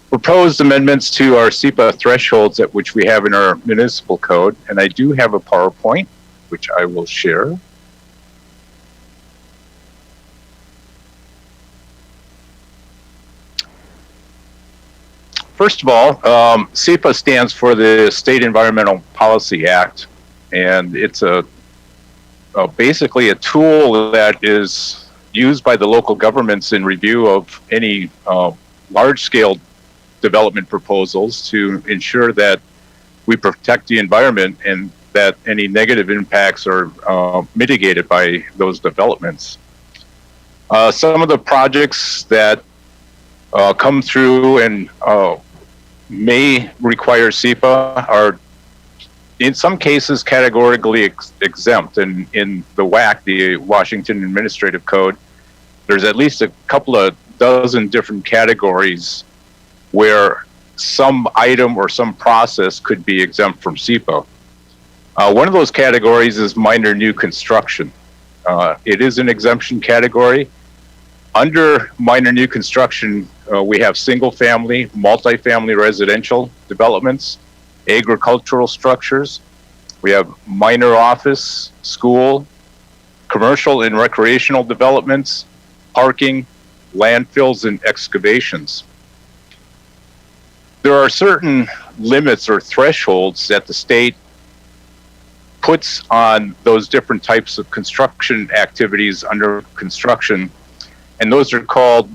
proposed amendments to our SEPA thresholds at which we have in our municipal code. And I do have a PowerPoint, which I will share. First of all, SEPA stands for the State Environmental Policy Act, and it's basically a tool that is used by the local governments in review of any large-scale development proposals to ensure that we protect the environment and that any negative impacts are mitigated by those developments. Some of the projects that come through and may require SEPA are in some cases categorically exempt. And in the WAC, the Washington Administrative Code, there's at least a couple of dozen different categories where some item or some process could be exempt from SEPA. One of those categories is minor new construction. It is an exemption category. Under minor new construction, we have single-family, multifamily residential developments, agricultural structures. We have minor office, school, commercial and recreational developments, parking, landfills, and excavations. There are certain limits or thresholds that the state puts on those different types of construction activities under construction, and those are called,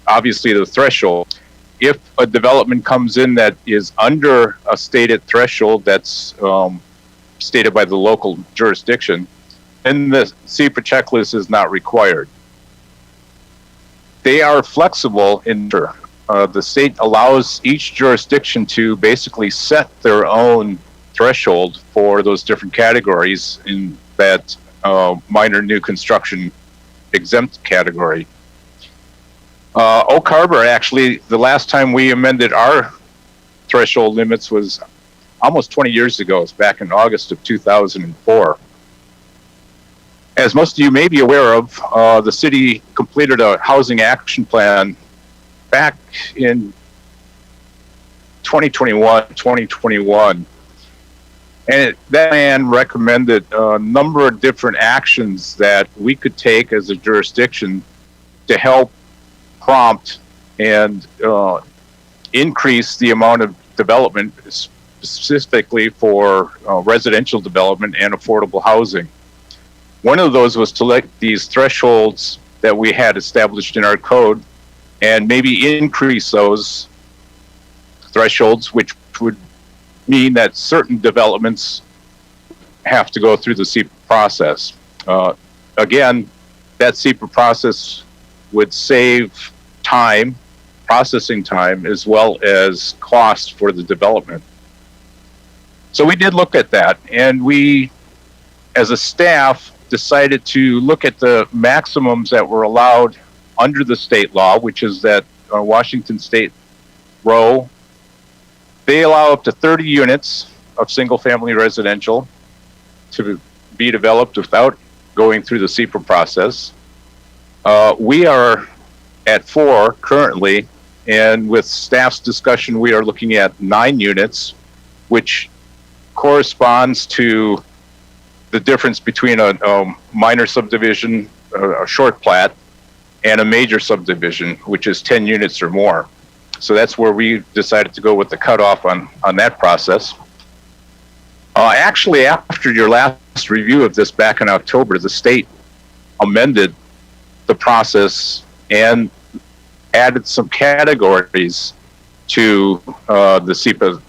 obviously, the threshold. If a development comes in that is under a stated threshold that's stated by the local jurisdiction, then the SEPA checklist is not required. They are flexible in the state allows each jurisdiction to basically set their own threshold for those different categories in that minor new construction exempt category. Oak Harbor, actually, the last time we amended our threshold limits was almost 20 years ago. It's back in August of 2004. As most of you may be aware of, the city completed a housing action plan back in 2021. And that plan recommended a number of different actions that we could take as a jurisdiction to help prompt and increase the amount of development, specifically for residential development and affordable housing. One of those was to let these thresholds that we had established in our code and maybe increase those thresholds, which would mean that certain developments have to go through the SEPA process. Again, that SEPA process would save time, processing time, as well as cost for the development. So we did look at that, and we as a staff, decided to look at the maximums that were allowed under the state law, which is that Washington State row. They allow up to 30 units of single-family residential to be developed without going through the SEPA process. We are at 4 currently, and with staff's discussion, we are looking at 9 units, which corresponds to the difference between a minor subdivision, a short plat, and a major subdivision, which is 10 units or more. So that's where we decided to go with the cutoff on that process. Actually, after your last review of this back in October, the state amended the process and added some categories to the SEPA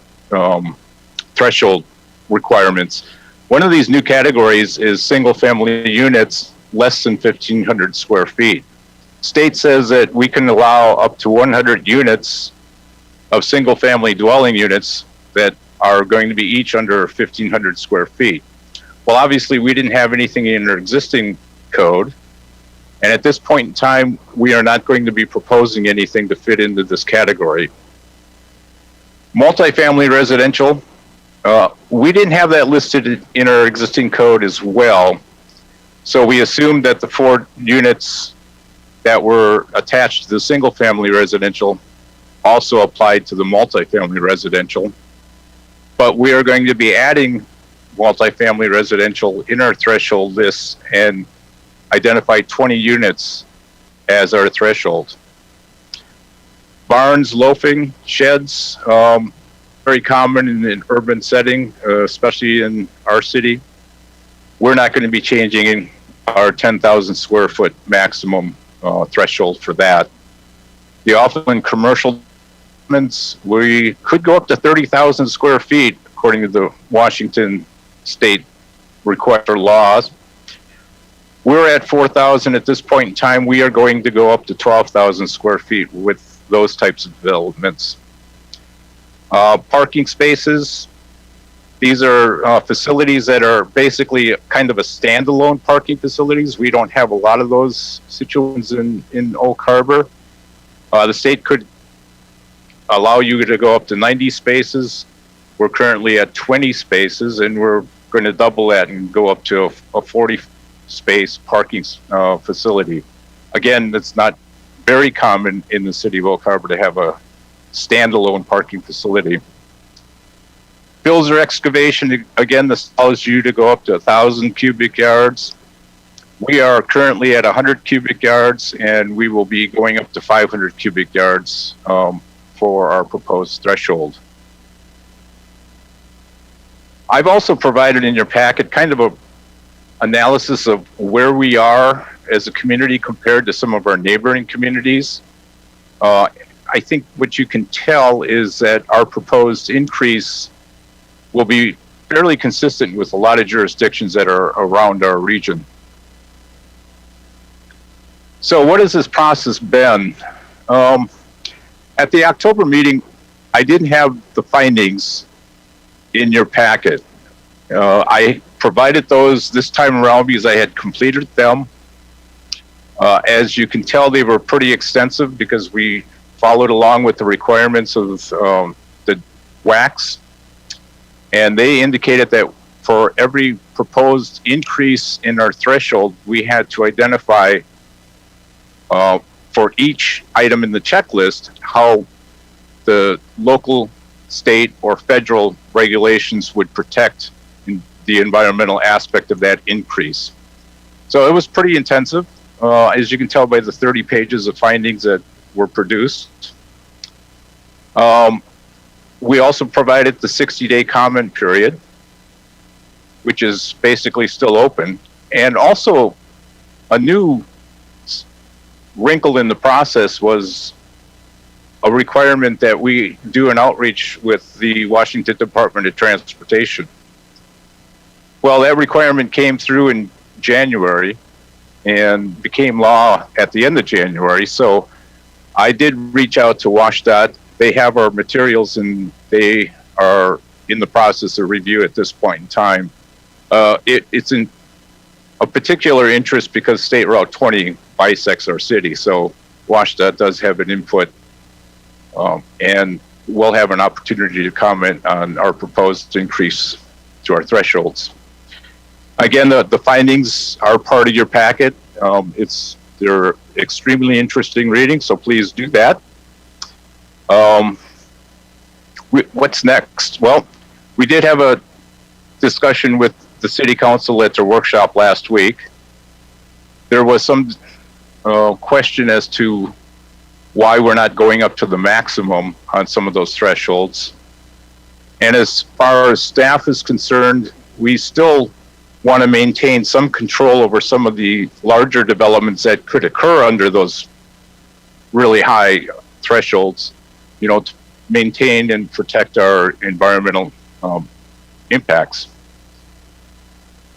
threshold requirements. One of these new categories is single-family units less than 1,500 square feet. State says that we can allow up to 100 units of single-family dwelling units that are going to be each under 1,500 square feet. Well, obviously, we didn't have anything in our existing code, and at this point in time, we are not going to be proposing anything to fit into this category. Multifamily residential, we didn't have that listed in our existing code as well, so we assumed that the 4 units that were attached to the single-family residential also applied to the multifamily residential. But we are going to be adding multifamily residential in our threshold list and identify 20 units as our threshold. Barns, loafing, sheds, very common in an urban setting, especially in our city. We're not going to be changing our 10,000 square foot maximum threshold for that. The often commercial developments, we could go up to 30,000 square feet according to the Washington state require laws. We're at 4,000 at this point in time. We are going to go up to 12,000 square feet with those types of developments. Parking spaces. These are facilities that are basically kind of a standalone parking facilities. We don't have a lot of those situations in Oak Harbor. The state could allow you to go up to 90 spaces. We're currently at 20 spaces, and we're going to double that and go up to a 40 space parking facility. Again, that's not very common in the city of Oak Harbor to have a standalone parking facility. Fills or excavation, again, this allows you to go up to 1,000 cubic yards. We are currently at 100 cubic yards, and we will be going up to 500 cubic yards for our proposed threshold. I've also provided in your packet kind of a analysis of where we are as a community compared to some of our neighboring communities. I think what you can tell is that our proposed increase will be fairly consistent with a lot of jurisdictions that are around our region. So what has this process been? At the October meeting, I didn't have the findings in your packet. I provided those this time around because I had completed them. As you can tell, they were pretty extensive because we followed along with the requirements of the WACs. And they indicated that for every proposed increase in our threshold, we had to identify for each item in the checklist how the local, state, or federal regulations would protect the environmental aspect of that increase. So it was pretty intensive, as you can tell by the 30 pages of findings that were produced. We also provided the 60-day comment period, which is basically still open, and also a new wrinkle in the process was a requirement that we do an outreach with the Washington Department of Transportation. Well, that requirement came through in January and became law at the end of January, so I did reach out to WashDOT. They have our materials and they are in the process of review at this point in time. It's in a particular interest because State Route 20 bisects our city. So WashDOT does have an input, and we'll have an opportunity to comment on our proposed increase to our thresholds. Again, the findings are part of your packet. They're extremely interesting reading, so please do that. What's next? Well, we did have a discussion with the city council at their workshop last week. There was some question as to why we're not going up to the maximum on some of those thresholds. And as far as staff is concerned, we still want to maintain some control over some of the larger developments that could occur under those really high thresholds, to maintain and protect our environmental impacts.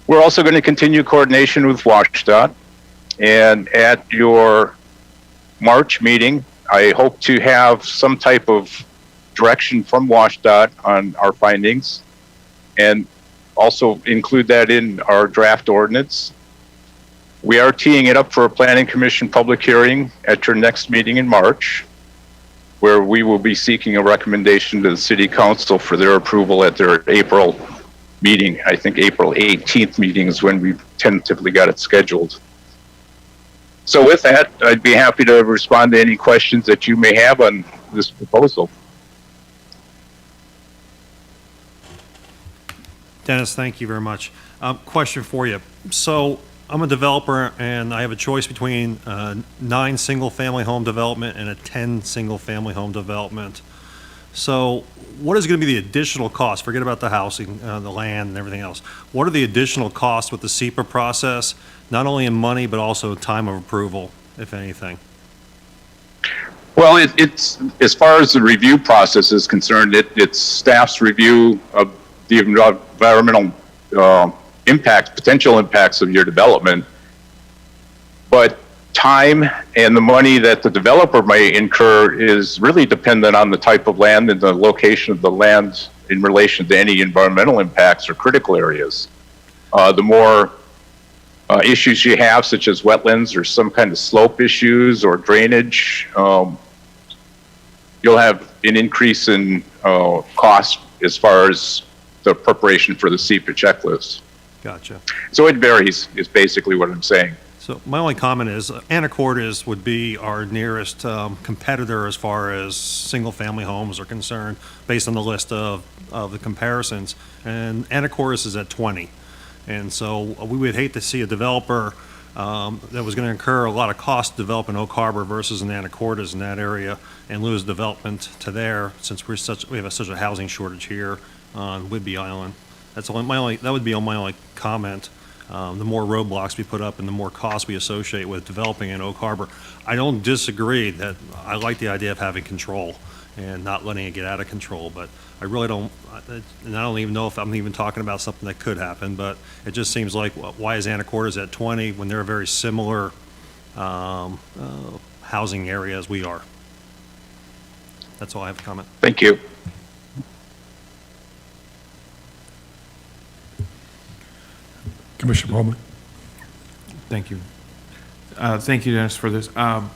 We're also going to continue coordination with WashDOT, and at your March meeting, I hope to have some type of direction from WashDOT on our findings, and also include that in our draft ordinance. We are teeing it up for a Planning Commission public hearing at your next meeting in March, where we will be seeking a recommendation to the City Council for their approval at their April meeting. I think April 18th meeting is when we tentatively got it scheduled. So with that, I'd be happy to respond to any questions that you may have on this proposal. Dennis, thank you very much. Question for you. So I'm a developer and I have a choice between 9 single-family home development and a 10 single-family home development. So what is going to be the additional cost? Forget about the housing, the land and everything else. What are the additional costs with the SEPA process, not only in money, but also time of approval, if anything? Well, it's as far as the review process is concerned, it's staff's review of the environmental impacts, potential impacts of your development. But time and the money that the developer may incur is really dependent on the type of land and the location of the land in relation to any environmental impacts or critical areas. The more issues you have, such as wetlands or some kind of slope issues or drainage, you'll have an increase in cost as far as the preparation for the SEPA checklist. Gotcha. So it varies, is basically what I'm saying. So my only comment is Anacortes would be our nearest competitor as far as single-family homes are concerned, based on the list of the comparisons. And Anacortes is at 20. And so we would hate to see a developer that was going to incur a lot of cost to develop in Oak Harbor versus in Anacortes in that area and lose development to there, since we have such a housing shortage here on Whidbey Island. That would be my only comment. The more roadblocks we put up and the more costs we associate with developing in Oak Harbor. I don't disagree that I like the idea of having control and not letting it get out of control, but I really don't, and I don't even know if I'm even talking about something that could happen, but it just seems like, why is Anacortes at 20 when they're a very similar housing area as we are? That's all I have to comment. Thank you. Commissioner Bowman. Thank you. Thank you, Dennis, for this. I'm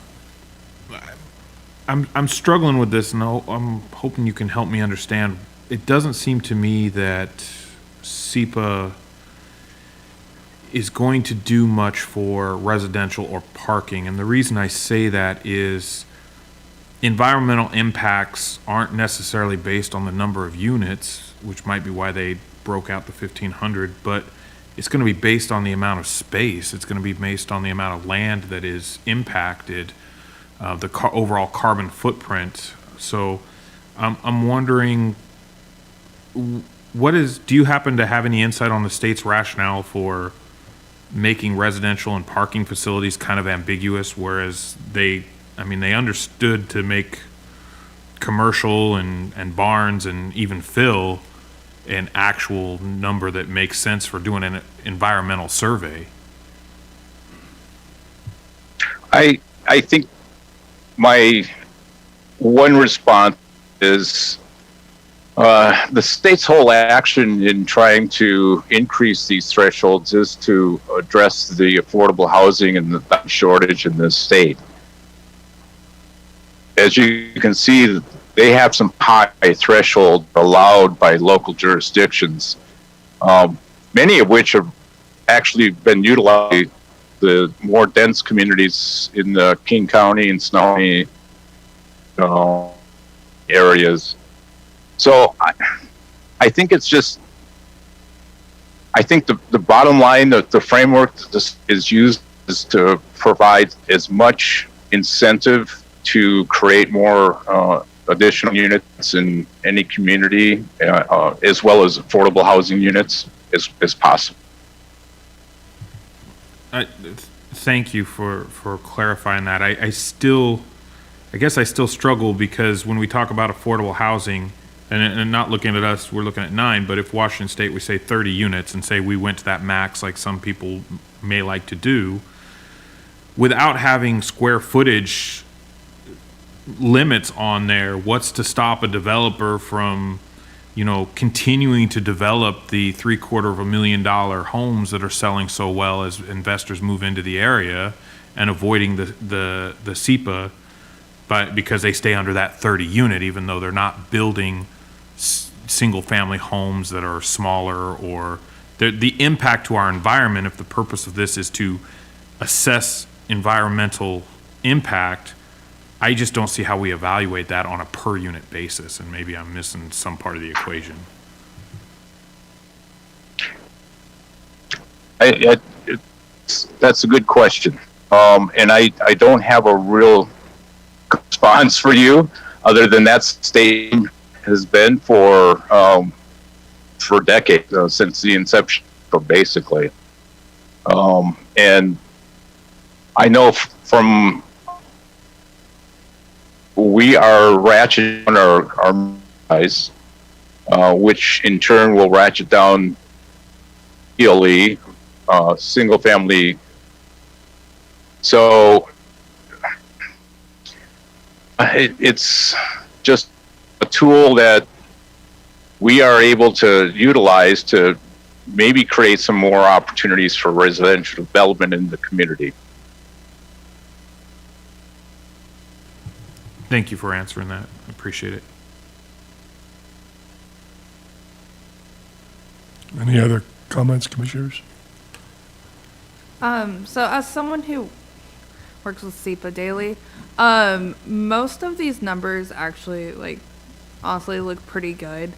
struggling with this, and I'm hoping you can help me understand. It doesn't seem to me that SEPA is going to do much for residential or parking, and the reason I say that is environmental impacts aren't necessarily based on the number of units, which might be why they broke out the 1,500, but it's going to be based on the amount of space. It's going to be based on the amount of land that is impacted, the overall carbon footprint. So I'm wondering, do you happen to have any insight on the state's rationale for making residential and parking facilities kind of ambiguous, whereas they understood to make commercial and barns and even fill an actual number that makes sense for doing an environmental survey? I think my one response is The state's whole action in trying to increase these thresholds is to address the affordable housing and the shortage in this state. As you can see, they have some high threshold allowed by local jurisdictions, many of which have actually been utilized by the more dense communities in the King County and Snohomish areas. So I think it's just, I think the bottom line, that the framework that this is used is to provide as much incentive to create more additional units in any community, as well as affordable housing units as possible. Thank you for clarifying that. I guess I still struggle, because when we talk about affordable housing, and not looking at us, we're looking at 9, but if Washington State, we say 30 units and say we went to that max like some people may like to do, without having square footage limits on there, what's to stop a developer from, continuing to develop the $750,000 homes that are selling so well as investors move into the area, and avoiding the SEPA, because they stay under that 30 unit, even though they're not building single family homes that are smaller, or the impact to our environment. If the purpose of this is to assess environmental impact, I just don't see how we evaluate that on a per unit basis, and maybe I'm missing some part of the equation. That's a good question. And I don't have a real response for you, other than that state has been for decades, since the inception, basically. And I know from, we are ratcheting on our price, which in turn will ratchet down PLE, single family. So it's just a tool that we are able to utilize to maybe create some more opportunities for residential development in the community. Thank you for answering that. I appreciate it. Any other comments, commissioners? So as someone who works with SEPA daily, most of these numbers actually, honestly look pretty good.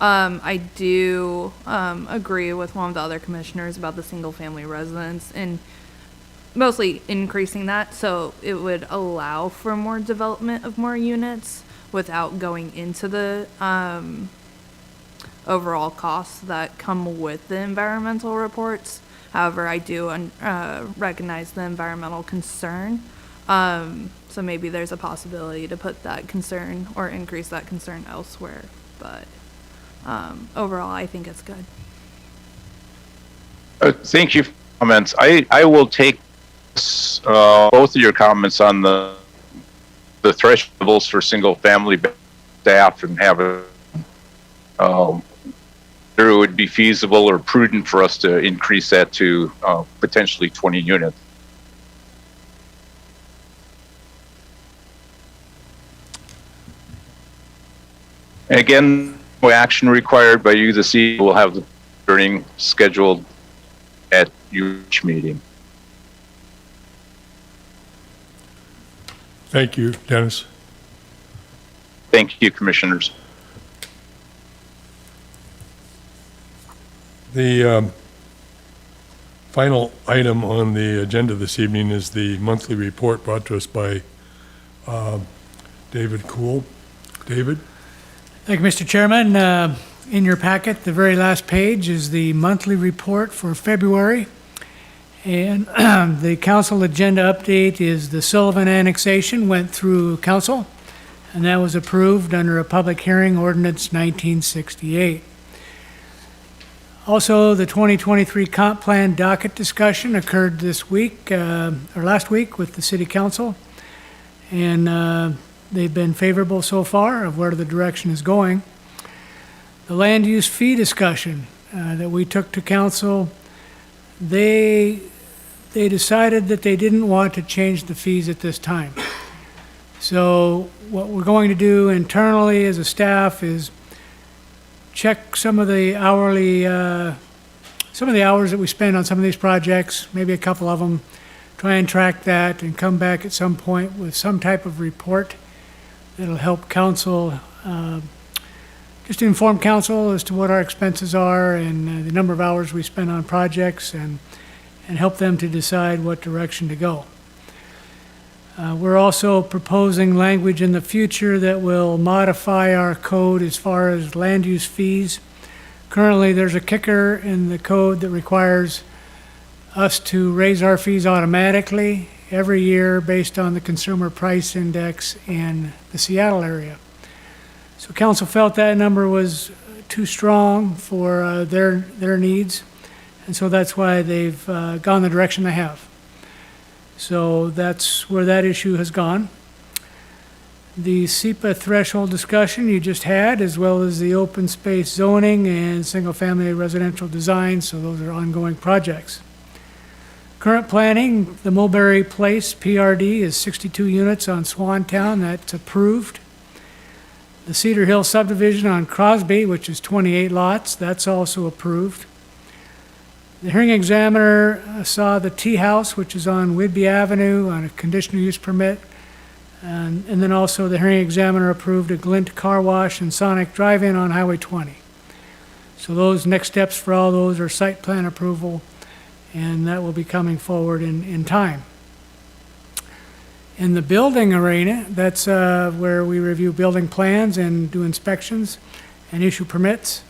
I do agree with one of the other commissioners about the single-family residence, and mostly increasing that so it would allow for more development of more units without going into the overall costs that come with the environmental reports. However, I do recognize the environmental concern. So maybe there's a possibility to put that concern or increase that concern elsewhere. But overall, I think it's good. Thank you for your comments. I will take both of your comments on the thresholds for single family staff, and have it whether it would be feasible or prudent for us to increase that to potentially 20 units. And again, no action required by you this evening. We'll have the hearing scheduled at each meeting. Thank you, Dennis. Thank you, commissioners. The final item on the agenda this evening is the monthly report brought to us by David Cool. David? Thank you, Mr. Chairman. In your packet, the very last page is the monthly report for February. And the council agenda update is the Sullivan annexation went through council, and that was approved under a public hearing, ordinance 1968. Also, the 2023 comp plan docket discussion occurred this week, or last week, with the city council. And they've been favorable so far of where the direction is going. The land use fee discussion that we took to council, they decided that they didn't want to change the fees at this time. So what we're going to do internally as a staff is check some of the hourly, some of the hours that we spend on some of these projects, maybe a couple of them, try and track that and come back at some point with some type of report that'll help council, just to inform council as to what our expenses are and the number of hours we spend on projects and help them to decide what direction to go. We're also proposing language in the future that will modify our code as far as land use fees. Currently, there's a kicker in the code that requires us to raise our fees automatically every year based on the consumer price index in the Seattle area. So council felt that number was too strong for their needs, and so that's why they've gone the direction they have. So that's where that issue has gone. The SEPA threshold discussion you just had, as well as the open space zoning and single-family residential design, so those are ongoing projects. Current planning, the Mulberry Place PRD is 62 units on Swantown, that's approved. The Cedar Hill subdivision on Crosby, which is 28 lots, that's also approved. The hearing examiner saw the Tea House, which is on Whidbey Avenue, on a conditional use permit. And then also the hearing examiner approved a Glint Car Wash and Sonic Drive-In on Highway 20. So those next steps for all those are site plan approval, and that will be coming forward in time. In the building arena, that's where we review building plans and do inspections and issue permits.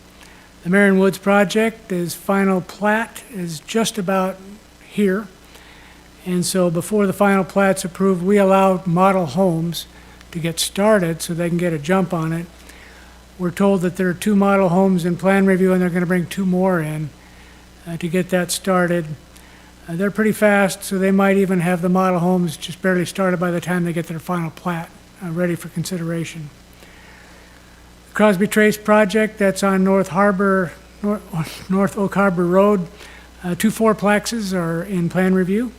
The Marion Woods project is final plat is just about here. And so before the final plat's approved, we allow model homes to get started so they can get a jump on it. We're told that there are 2 model homes in plan review and they're going to bring 2 more in to get that started. They're pretty fast, so they might even have the model homes just barely started by the time they get their final plat ready for consideration. Crosby Trace project, that's on North Oak Harbor Road. 2 fourplexes are in plan review.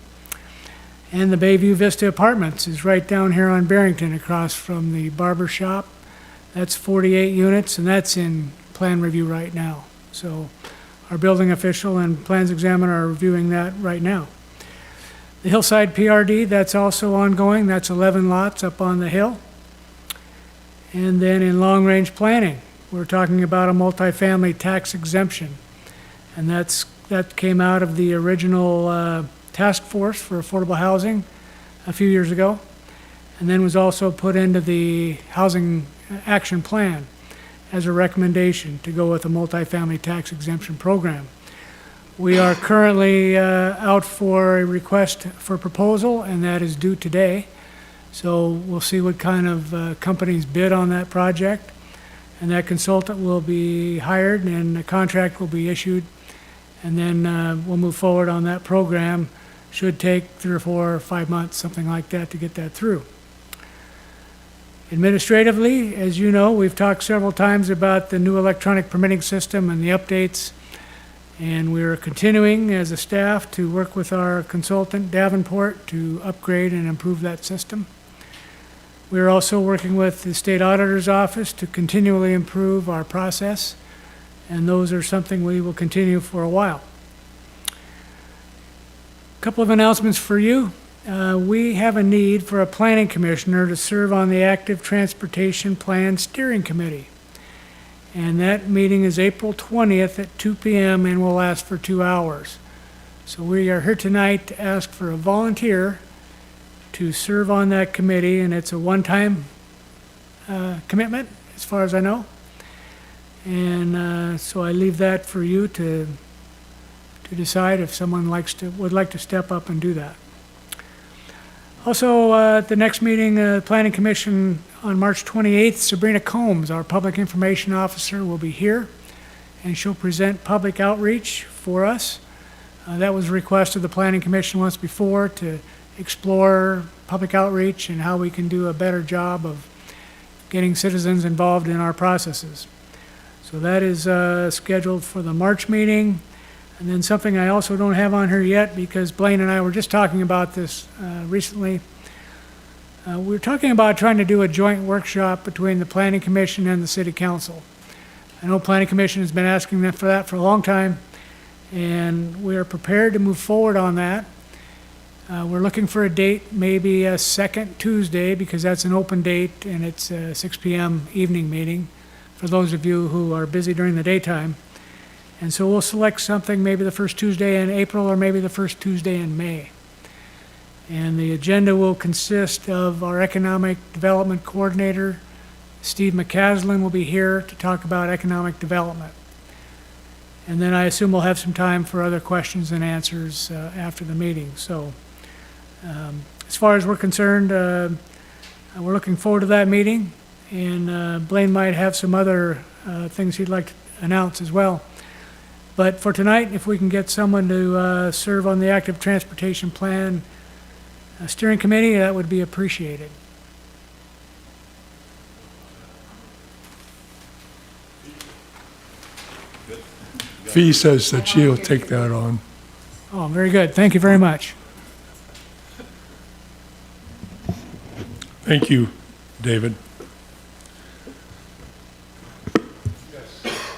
And the Bayview Vista Apartments is right down here on Barrington across from the barber shop. That's 48 units, and that's in plan review right now. So our building official and plans examiner are reviewing that right now. The Hillside PRD, that's also ongoing. That's 11 lots up on the hill. And then in long-range planning, we're talking about a multifamily tax exemption. And that came out of the original task force for affordable housing a few years ago, and then was also put into the housing action plan as a recommendation to go with a multifamily tax exemption program. We are currently out for a request for proposal, and that is due today. So we'll see what kind of companies bid on that project, and that consultant will be hired and a contract will be issued, and then we'll move forward on that program. Should take 3 or 4 or 5 months, something like that, to get that through. Administratively, as you know, we've talked several times about the new electronic permitting system and the updates, and we're continuing as a staff to work with our consultant, Davenport, to upgrade and improve that system. We're also working with the state auditor's office to continually improve our process, and those are something we will continue for a while. Couple of announcements for you. We have a need for a planning commissioner to serve on the Active Transportation Plan Steering Committee. And that meeting is April 20th at 2 p.m. and will last for 2 hours. So we are here tonight to ask for a volunteer to serve on that committee, and it's a one-time commitment, as far as I know. And so I leave that for you to decide if someone would like to step up and do that. Also, at the next meeting, Planning Commission on March 28th, Sabrina Combs, our Public Information Officer, will be here, and she'll present public outreach for us. That was a request of the Planning Commission once before to explore public outreach and how we can do a better job of getting citizens involved in our processes. So that is scheduled for the March meeting. And then something I also don't have on here yet, because Blaine and I were just talking about this recently. We're talking about trying to do a joint workshop between the Planning Commission and the City Council. I know Planning Commission has been asking them for that for a long time, and we are prepared to move forward on that. We're looking for a date, maybe a second Tuesday, because that's an open date, and it's a 6 p.m. evening meeting for those of you who are busy during the daytime. And so we'll select something, maybe the first Tuesday in April or maybe the first Tuesday in May. And the agenda will consist of our Economic Development Coordinator, Steve McCaslin, will be here to talk about economic development. And then I assume we'll have some time for other questions and answers after the meeting. So as far as we're concerned, we're looking forward to that meeting. And Blaine might have some other things he'd like to announce as well. But for tonight, if we can get someone to serve on the Active Transportation Plan Steering Committee, that would be appreciated. Fee says that she'll take that on. Oh, very good. Thank you very much. Thank you, David.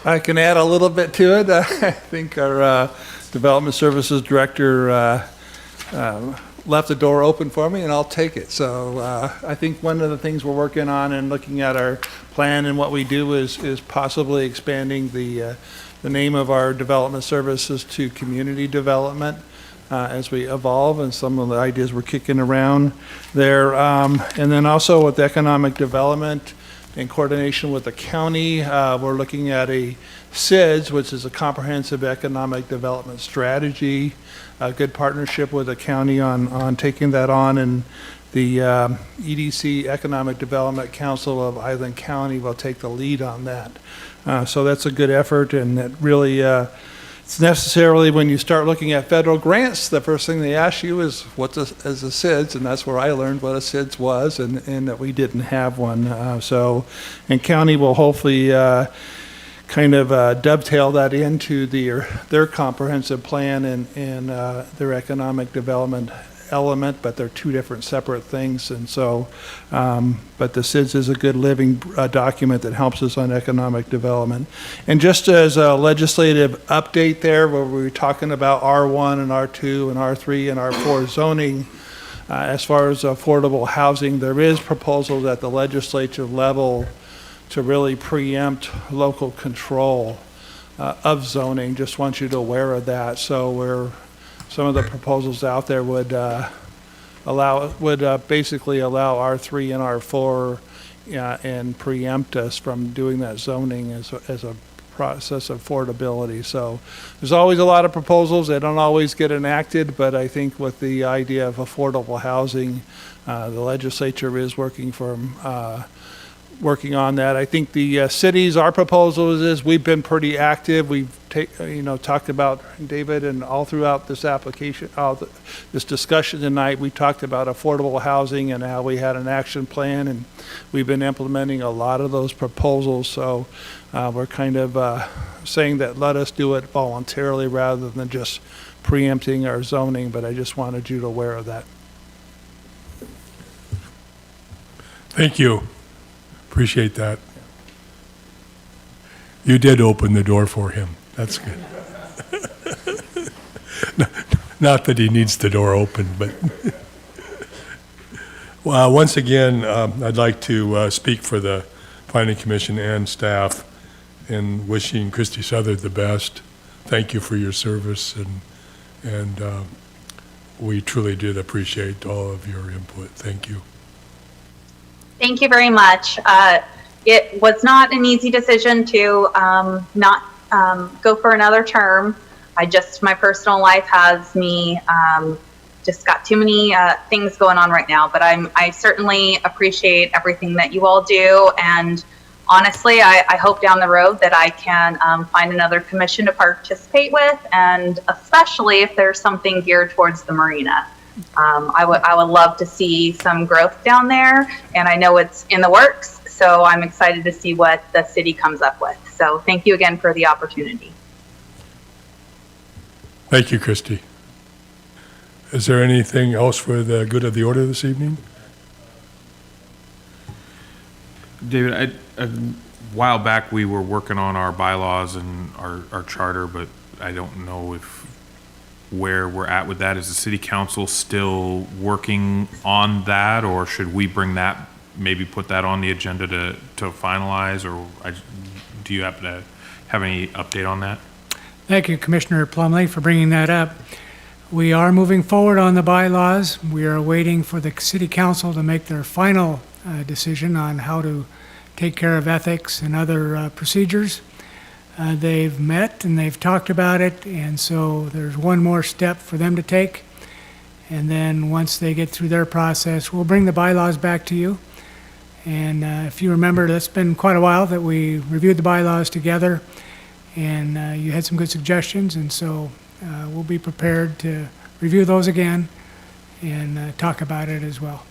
I can add a little bit to it. I think our Development Services Director left the door open for me, and I'll take it. So I think one of the things we're working on and looking at our plan and what we do is possibly expanding the name of our development services to community development as we evolve, and some of the ideas we're kicking around there. And then also with economic development, in coordination with the county, we're looking at a SIDS, which is a comprehensive economic development strategy, a good partnership with the county on taking that on, and the EDC, Economic Development Council of Island County, will take the lead on that. So that's a good effort, and that really, it's necessarily when you start looking at federal grants, the first thing they ask you is what is a SIDS, and that's where I learned what a SIDS was, and that we didn't have one. And county will hopefully kind of dovetail that into their comprehensive plan and their economic development element, but they're two different separate things. And so, but the SIDS is a good living document that helps us on economic development. And just as a legislative update there, where we were talking about R1 and R2 and R3 and R4 zoning, as far as affordable housing, there is proposals at the legislature level to really preempt local control of zoning. Just want you to be aware of that. So some of the proposals out there would basically allow R3 and R4 and preempt us from doing that zoning as a process of affordability. So there's always a lot of proposals. They don't always get enacted, but I think with the idea of affordable housing, the legislature is working on that. I think the cities, our proposals is we've been pretty active. We've talked about, David, and all throughout this application, this discussion tonight, we talked about affordable housing and how we had an action plan, and we've been implementing a lot of those proposals. So we're kind of saying that let us do it voluntarily rather than just preempting our zoning, but I just wanted you to be aware of that. Thank you. Appreciate that. You did open the door for him. That's good. Not that he needs the door open, but well, once again, I'd like to speak for the Planning Commission and staff in wishing Christy Southard the best. Thank you for your service, and we truly did appreciate all of your input. Thank you. Thank you very much. It was not an easy decision to not go for another term. My personal life has me just got too many things going on right now, but I certainly appreciate everything that you all do. And honestly, I hope down the road that I can find another commission to participate with, and especially if there's something geared towards the marina. I would love to see some growth down there, and I know it's in the works. So I'm excited to see what the city comes up with. So thank you again for the opportunity. Thank you, Christy. Is there anything else for the good of the order this evening? David, a while back, we were working on our bylaws and our charter, but I don't know where we're at with that. Is the city council still working on that, or should we bring that, maybe put that on the agenda to finalize, or do you happen to have any update on that? Thank you, Commissioner Plumley, for bringing that up. We are moving forward on the bylaws. We are waiting for the city council to make their final decision on how to take care of ethics and other procedures. They've met and they've talked about it, and so there's one more step for them to take. And then once they get through their process, we'll bring the bylaws back to you. And if you remember, that's been quite a while that we reviewed the bylaws together, and you had some good suggestions, and so we'll be prepared to review those again and talk about it as well.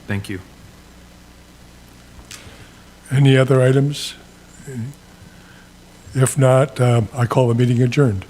Thank you. Any other items? If not, I call the meeting adjourned.